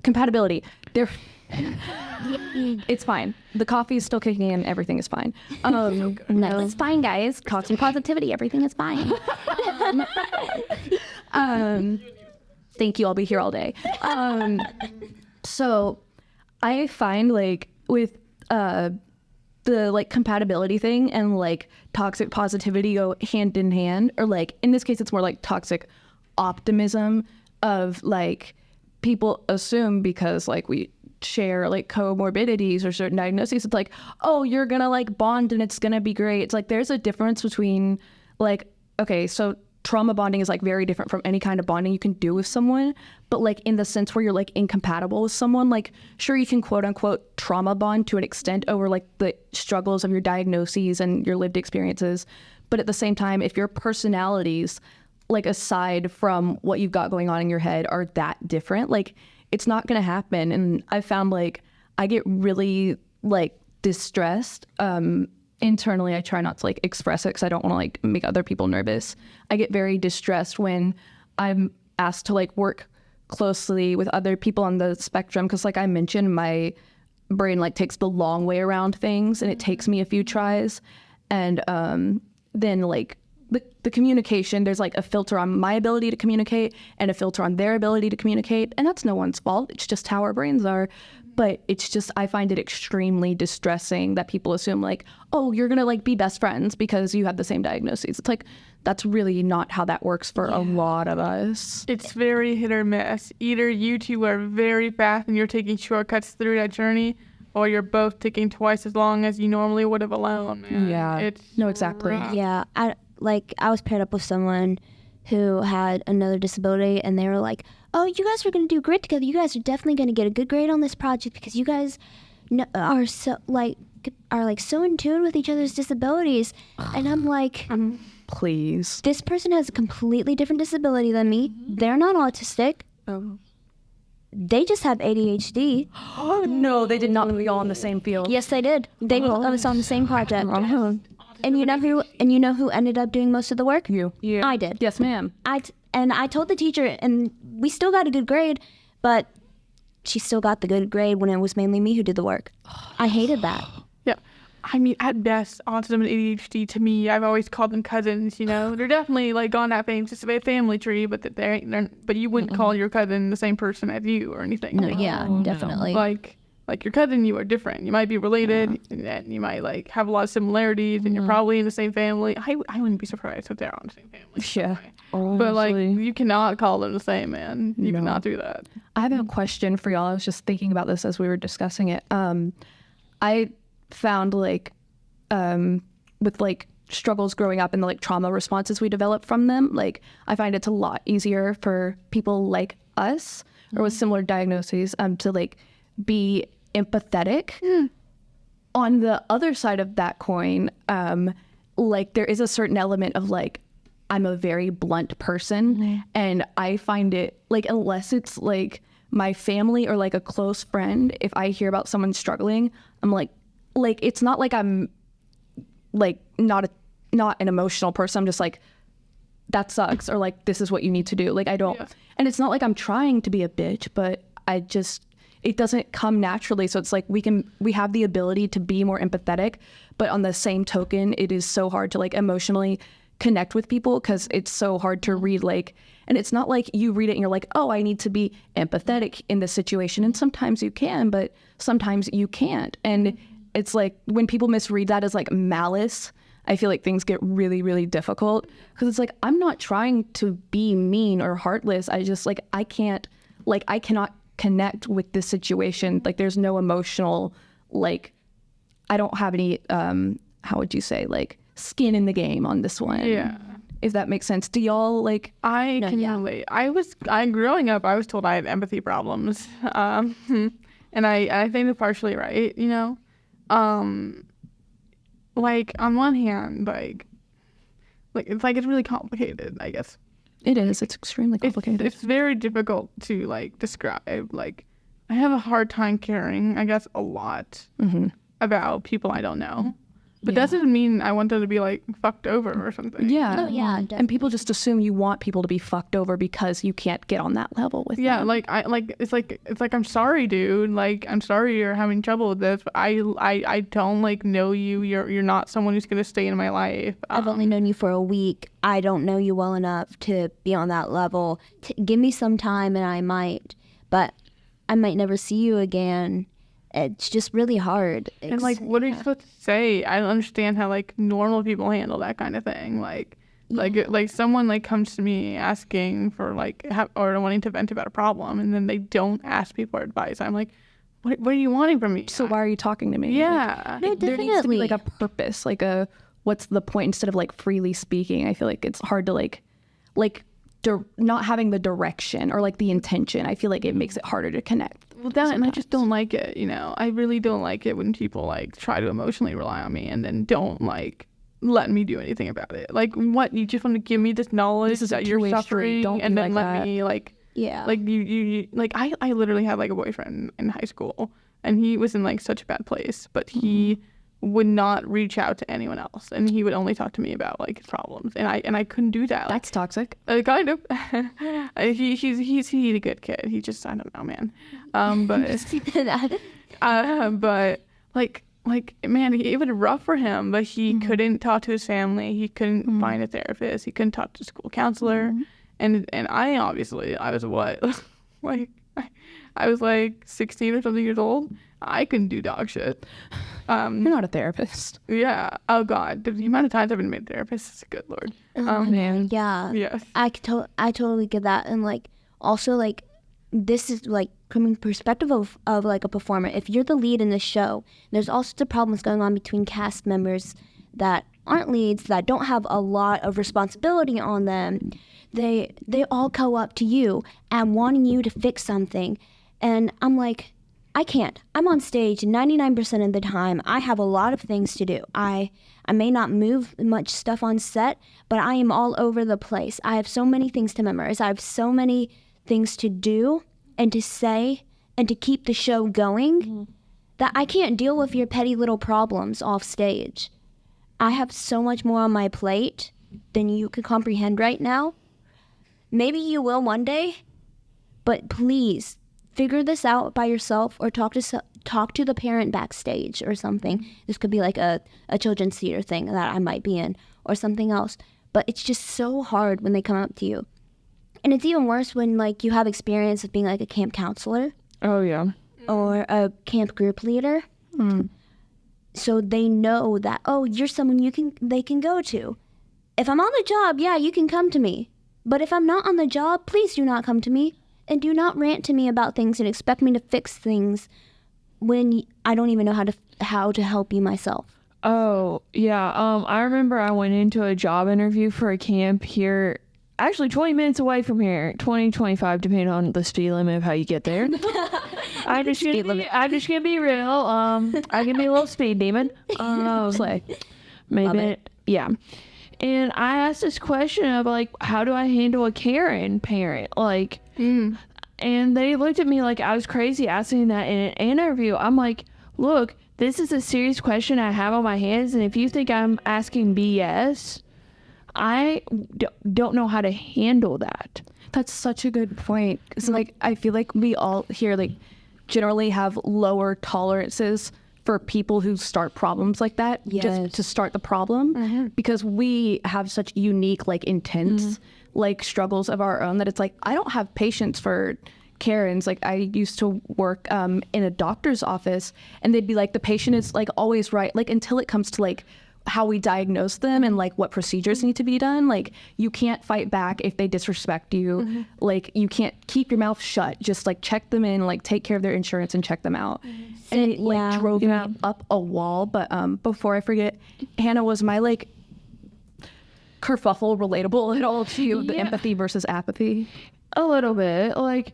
compatibility. There it's fine. The coffee is still kicking in, everything is fine. No, it's fine, guys. Toxic positivity, everything is fine. Thank you, I'll be here all day. So I find like with the like compatibility thing and like toxic positivity go hand in hand, or like in this case it's more like toxic optimism of like people assume because like we share like comorbidities or certain diagnoses, it's like, oh, you're gonna like bond and it's gonna be great. It's like there's a difference between like, okay, so trauma bonding is like very different from any kind of bonding you can do with someone, but like in the sense where you're like incompatible with someone, like sure you can quote unquote trauma bond to an extent over like the struggles of your diagnoses and your lived experiences, but at the same time, if your personalities, like aside from what you've got going on in your head, are that different, like it's not gonna happen. And I found like I get really like distressed internally. I try not to like express it because I don't want to like make other people nervous. I get very distressed when I'm asked to like work closely with other people on the spectrum, because like I mentioned, my brain like takes the long way around things and it takes me a few tries. And then like the communication, there's like a filter on my ability to communicate and a filter on their ability to communicate, and that's no one's fault. It's just how our brains are. But it's just, I find it extremely distressing that people assume like, oh, you're gonna like be best friends because you have the same diagnoses. It's like, that's really not how that works for a lot of us. It's very hit or miss. Either you two are very fast and you're taking shortcuts through that journey, or you're both taking twice as long as you normally would have alone, man. Yeah. It's No, exactly. rough. Yeah, I was paired up with someone who had another disability, and they were like, oh, you guys are going to do great together. You guys are definitely going to get a good grade on this project because you guys are so so in tune with each other's disabilities. And I'm like, Please. this person has a completely different disability than me. They're not autistic. They just have ADHD. Oh no, they did not be all in the same field. Yes, they did. They was on the same project. And you know who ended up doing most of the work? You. Yeah. I did. Yes, ma'am. I told the teacher, and we still got a good grade, but she still got the good grade when it was mainly me who did the work. I hated that. Yeah. I mean, at best, autism and ADHD, to me, I've always called them cousins, you know? They're definitely, like, on that family tree, but but you wouldn't call your cousin the same person as you or anything. No, yeah, definitely. Like your cousin, you are different. You might be related, and you might, like, have a lot of similarities, and you're probably in the same family. I wouldn't be surprised if they're on the same family. Yeah. But, like, you cannot call them the same, man. You cannot do that. I have a question for y'all. I was just thinking about this as we were discussing it. I found like with like struggles growing up and the like trauma responses we develop from them, like I find it's a lot easier for people like us or with similar diagnoses to like be empathetic. On the other side of that coin, like there is a certain element of like I'm a very blunt person, and I find it like, unless it's like my family or like a close friend, if I hear about someone struggling, I'm like it's not like I'm like not an emotional person. I'm just like, that sucks, or like this is what you need to do. Like I don't, and it's not like I'm trying to be a bitch, but it doesn't come naturally. So it's like we have the ability to be more empathetic, but on the same token, it is so hard to like emotionally connect with people because it's so hard to read, like, and it's not like you read it and you're like, oh, I need to be empathetic in this situation. And sometimes you can, but sometimes you can't. And it's like when people misread that as like malice, I feel like things get really, really difficult because it's like, I'm not trying to be mean or heartless. I just like, I cannot connect with this situation. Like there's no emotional, like, I don't have any, how would you say, like skin in the game on this one. Yeah. If that makes sense. Do y'all like, I can relate. Growing up, I was told I had empathy problems. And I think they're partially right, you know? Like on one hand, like it's really complicated, I guess. it is, it's extremely complicated. It's very difficult to like describe. Like I have a hard time caring, I guess, a lot about people I don't know. But that doesn't mean I want them to be like fucked over or something. Yeah. Oh, yeah, And definitely. people just assume you want people to be fucked over because you can't get on that level with Yeah, them. it's like I'm sorry, dude. Like I'm sorry you're having trouble with this, but I don't like know you. You're not someone who's gonna stay in my life. I've only known you for a week. I don't know you well enough to be on that level. Give me some time and I might, but I might never see you again. It's just really hard. And like, what are you supposed to say? I don't understand how like normal people handle that kind of thing. Like someone like comes to me asking for like or wanting to vent about a problem, and then they don't ask me for advice. I'm like, what are you wanting from me? So why are you talking to me? Yeah. No, There needs to be definitely. like a purpose, like a what's the point, instead of like freely speaking. I feel like it's hard to like like not having the direction or like the intention. I feel like it makes it harder to connect. Well, that, and I just don't like it, you know. I really don't like it when people like try to emotionally rely on me and then don't like let me do anything about it. Like, what, you just want to give me this knowledge This is that a you're two-way street. suffering Don't and be then like let that. me like Yeah. like you like I literally had like a boyfriend in high school, and he was in like such a bad place, but he would not reach out to anyone else, and he would only talk to me about like his problems, and I couldn't do that. Like, That's toxic. kind of. He's a good kid. He just, I don't know, man. But like man, it was rough for him. But he couldn't talk to his family. He couldn't find a therapist. He couldn't talk to a school counselor. And I obviously, I was what, like I was like 16 or something years old. I couldn't do dog shit. You're not a therapist. Yeah. Oh God, the amount of times I've been made a therapist is good Lord. Man. Yeah. Yes. I totally get that. And like also like this is like coming perspective of like a performer. If you're the lead in the show, there's all sorts of problems going on between cast members that aren't leads, that don't have a lot of responsibility on them. They all go up to you and wanting you to fix something. And I'm like, I can't. I'm on stage 99% of the time. I have a lot of things to do. I may not move much stuff on set, but I am all over the place. I have so many things to memorize. I have so many things to do and to say and to keep the show going that I can't deal with your petty little problems off stage. I have so much more on my plate than you could comprehend right now. Maybe you will one day, but please figure this out by yourself or talk to the parent backstage or something. This could be like a children's theater thing that I might be in or something else. But it's just so hard when they come up to you. And it's even worse when like you have experience of being like a camp counselor Oh, yeah. or a camp group leader. So they know that, oh, you're someone they can go to. If I'm on the job, yeah, you can come to me. But if I'm not on the job, please do not come to me. And do not rant to me about things and expect me to fix things when I don't even know how to help you myself. Oh, yeah. I remember I went into a job interview for a camp here, actually 20 minutes away from here, 20, 25, depending on the speed limit of how you get there. I'm just gonna be real. I can be a little speed demon. Slay. Maybe, yeah. And I asked this question of like, how do I handle a Karen parent? Like, and they looked at me like I was crazy asking that in an interview. I'm like, look, this is a serious question I have on my hands, and if you think I'm asking BS, I don't know how to handle that. That's such a good point. Because like I feel like we all here like generally have lower tolerances for people who start problems like that, just to start the problem, because we have such unique, like intense, like struggles of our own that it's like, I don't have patience for Karens. Like I used to work in a doctor's office and they'd be like, the patient is like always right. Like until it comes to like how we diagnose them and like what procedures need to be done. Like you can't fight back if they disrespect you. Like you can't keep your mouth shut. Just like check them in, like take care of their insurance and check them out. And it like drove me up a wall. But before I forget, Hannah, was my like kerfuffle relatable at all to you? The empathy versus apathy? A little bit. Like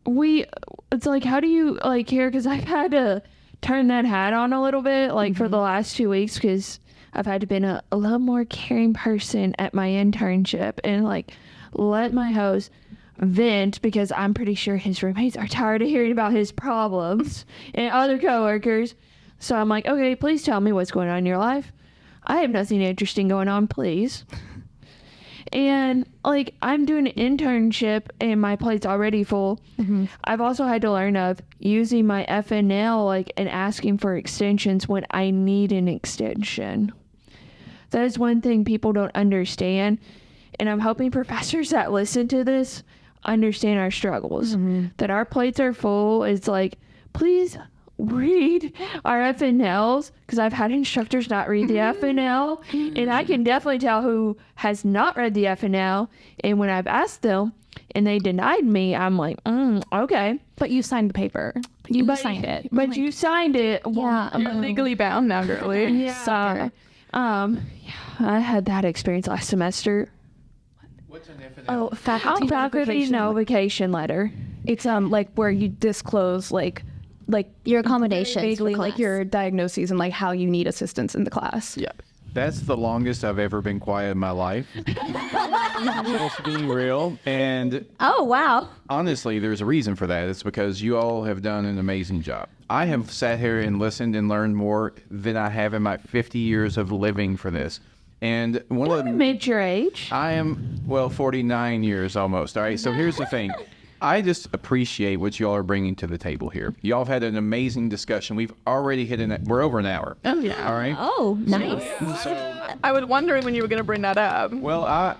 it's like, how do you like care? Because I've had to turn that hat on a little bit, like for the last 2 weeks, because I've had to been a little more caring person at my internship and like let my host vent, because I'm pretty sure his roommates are tired of hearing about his problems and other coworkers. So I'm like, okay, please tell me what's going on in your life. I have nothing interesting going on, please. And like I'm doing an internship and my plate's already full. I've also had to learn of using my FNL like and asking for extensions when I need an extension. That is one thing people don't understand. And I'm hoping professors that listen to this understand our struggles. That our plates are full. It's like, please read our FNLs, because I've had instructors not read the FNL, and I can definitely tell who has not read the FNL. And when I've asked them and they denied me, I'm like, okay. But you signed the paper. You signed it. But you signed it. Yeah. You're legally bound now, girly. Yeah. I had that experience last semester. Oh, faculty notification letter. It's like where you disclose like Your accommodations vaguely for like class. your diagnoses and like how you need assistance in the class. Yeah. That's the longest I've ever been quiet in my life. Just being real. And Oh, wow. honestly, there's a reason for that. It's because you all have done an amazing job. I have sat here and listened and learned more than I have in my 50 years of living for this. And one of the... Admit your age. I am, 49 years almost. All right. So here's the thing. I just appreciate what y'all are bringing to the table here. Y'all have had an amazing discussion. We've already we're over an hour. Oh, yeah. All right. Oh, nice. I was wondering when you were going to bring that up. Well,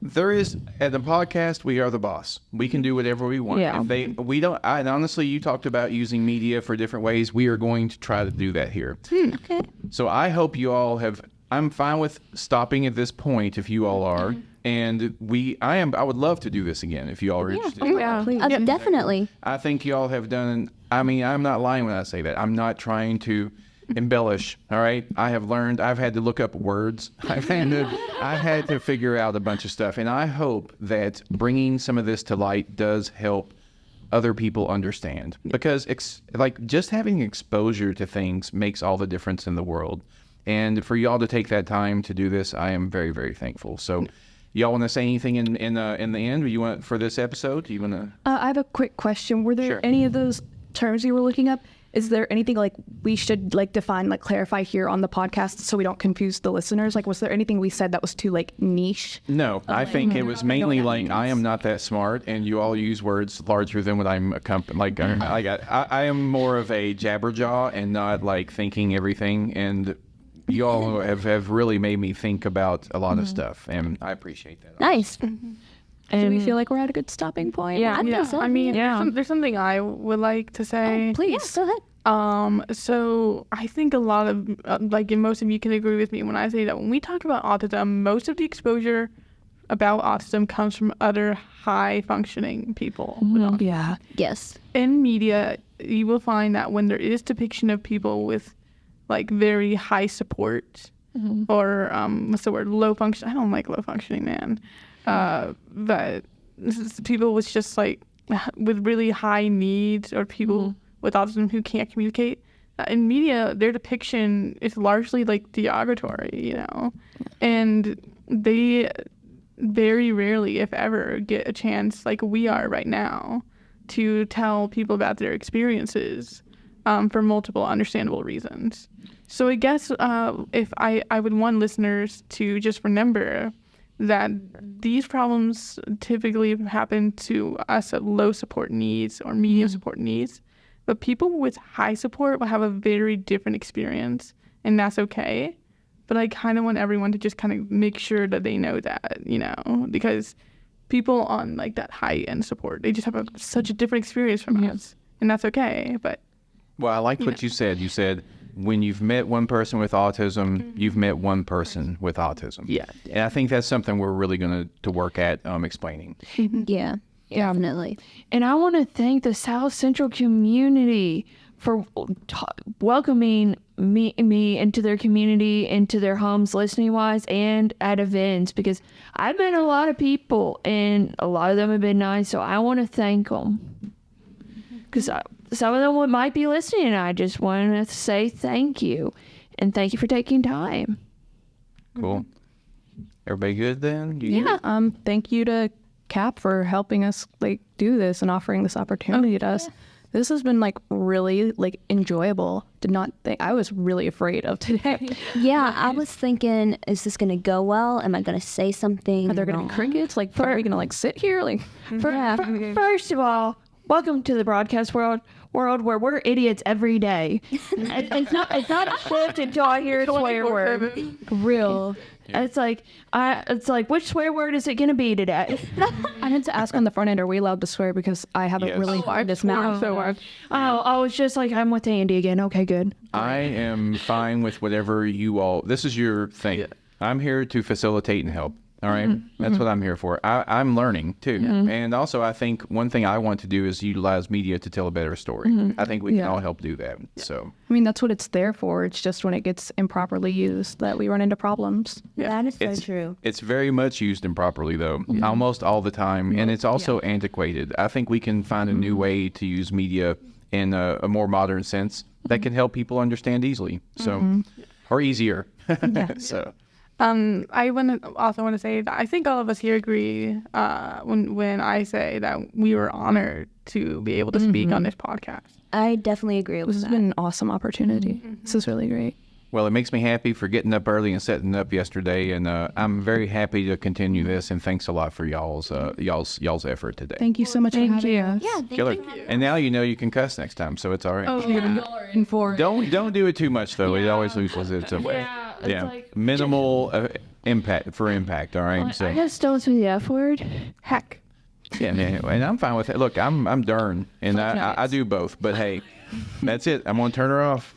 there is at the podcast, we are the boss. We can do whatever we want. Yeah. And honestly, you talked about using media for different ways. We are going to try to do that here. Okay. So I hope you all I'm fine with stopping at this point if you all are. And I would love to do this again if you all are interested. Yeah. Definitely. I think you all have done, I'm not lying when I say that. I'm not trying to embellish, all right? I have learned, I've had to look up words. I've had to figure out a bunch of stuff. And I hope that bringing some of this to light does help other people understand. Because just having exposure to things makes all the difference in the world. And for y'all to take that time to do this, I am very, very thankful. So y'all want to say anything in the end? You want for this episode? Do you want to? I have a quick question. Were there Sure. any of those terms you were looking up? Is there anything like we should like define, like clarify here on the podcast so we don't confuse the listeners? Like, was there anything we said that was too like niche? No, I think it was mainly like I am not that smart, and you all use words larger than what I'm accompanied. I am more of a jabberjaw and not like thinking everything. And you all have really made me think about a lot of stuff, and I appreciate that. Nice. Do we feel like we're at a good stopping point? Yeah. I think so. I mean, Yeah. there's something I would like to say. Please. Yeah, go ahead. So I think a lot of, and most of you can agree with me when I say that when we talk about autism, most of the exposure about autism comes from other high-functioning people. with autism. Yeah. Yes. In media, you will find that when there is depiction of people with, like, very high support or, what's the word, low function. I don't like low-functioning, man. But this is people with just, like, with really high needs or people with autism who can't communicate. In media, their depiction is largely like derogatory, you know, and they very rarely, if ever, get a chance like we are right now to tell people about their experiences for multiple understandable reasons. So I guess if I would want listeners to just remember that these problems typically happen to us at low support needs or medium support needs. But people with high support will have a very different experience, and that's okay. But I kind of want everyone to just kind of make sure that they know that, you know, because people on like that high end support, they just have such a different experience from us, and that's okay. But Well, I liked what you said. You said when you've met one person with autism, you've met one person with autism. Yeah. And I think that's something we're really going to work at explaining. Yeah. Definitely. And I want to thank the South Central community for welcoming me into their community, into their homes, listening wise, and at events, because I've been a lot of people and a lot of them have been nice. So I want to thank them because some of them might be listening, and I just want to say thank you and thank you for taking time. Cool. Everybody good then? Yeah. Thank you to Cap for helping us like do this and offering this opportunity to us. This has been like really like enjoyable. Did not think I was really afraid of today. Yeah, I was thinking, is this gonna go well? Am I gonna say something? Are there gonna be crickets? Like, are we gonna like sit here? Like, First of all, welcome to the broadcast world where we're idiots every day. It's not a shift until I hear a swear word. real. It's like which swear word is it gonna be today? I had to ask on the front end, are we allowed to swear? Because I haven't Yes. really heard this mouth. so much. I was just like, I'm with Andy again. Okay, good. I am fine with whatever you all. This is your thing. I'm here to facilitate and help. All right. That's what I'm here for. I'm learning too. And also I think one thing I want to do is utilize media to tell a better story. I think we can all help do that. So I mean, that's what it's there for. It's just when it gets improperly used that we run into problems. That is so true. it's very much used improperly though, almost all the time. And it's also antiquated. I think we can find a new way to use media in a more modern sense that can help people understand easily. So, or easier. So. I also want to say that I think all of us here agree when I say that we were honored to be able to speak on this podcast. I definitely agree with This that. has been an awesome opportunity. This is really great. Well, it makes me happy for getting up early and setting up yesterday, and I'm very happy to continue this. And thanks a lot for y'all's effort today. Thank you so much for having us. Yeah, thank Killer. you. And now you know you can cuss next time, so it's all right. Y'all are in for it. Don't do it too much though. It always loses its way. Yeah, it's like Minimal impact. All right. I So guess don't say the F word. Heck. yeah, and I'm fine with it. Look, I'm Dern, and I do both. But hey, that's it. I'm gonna turn her off.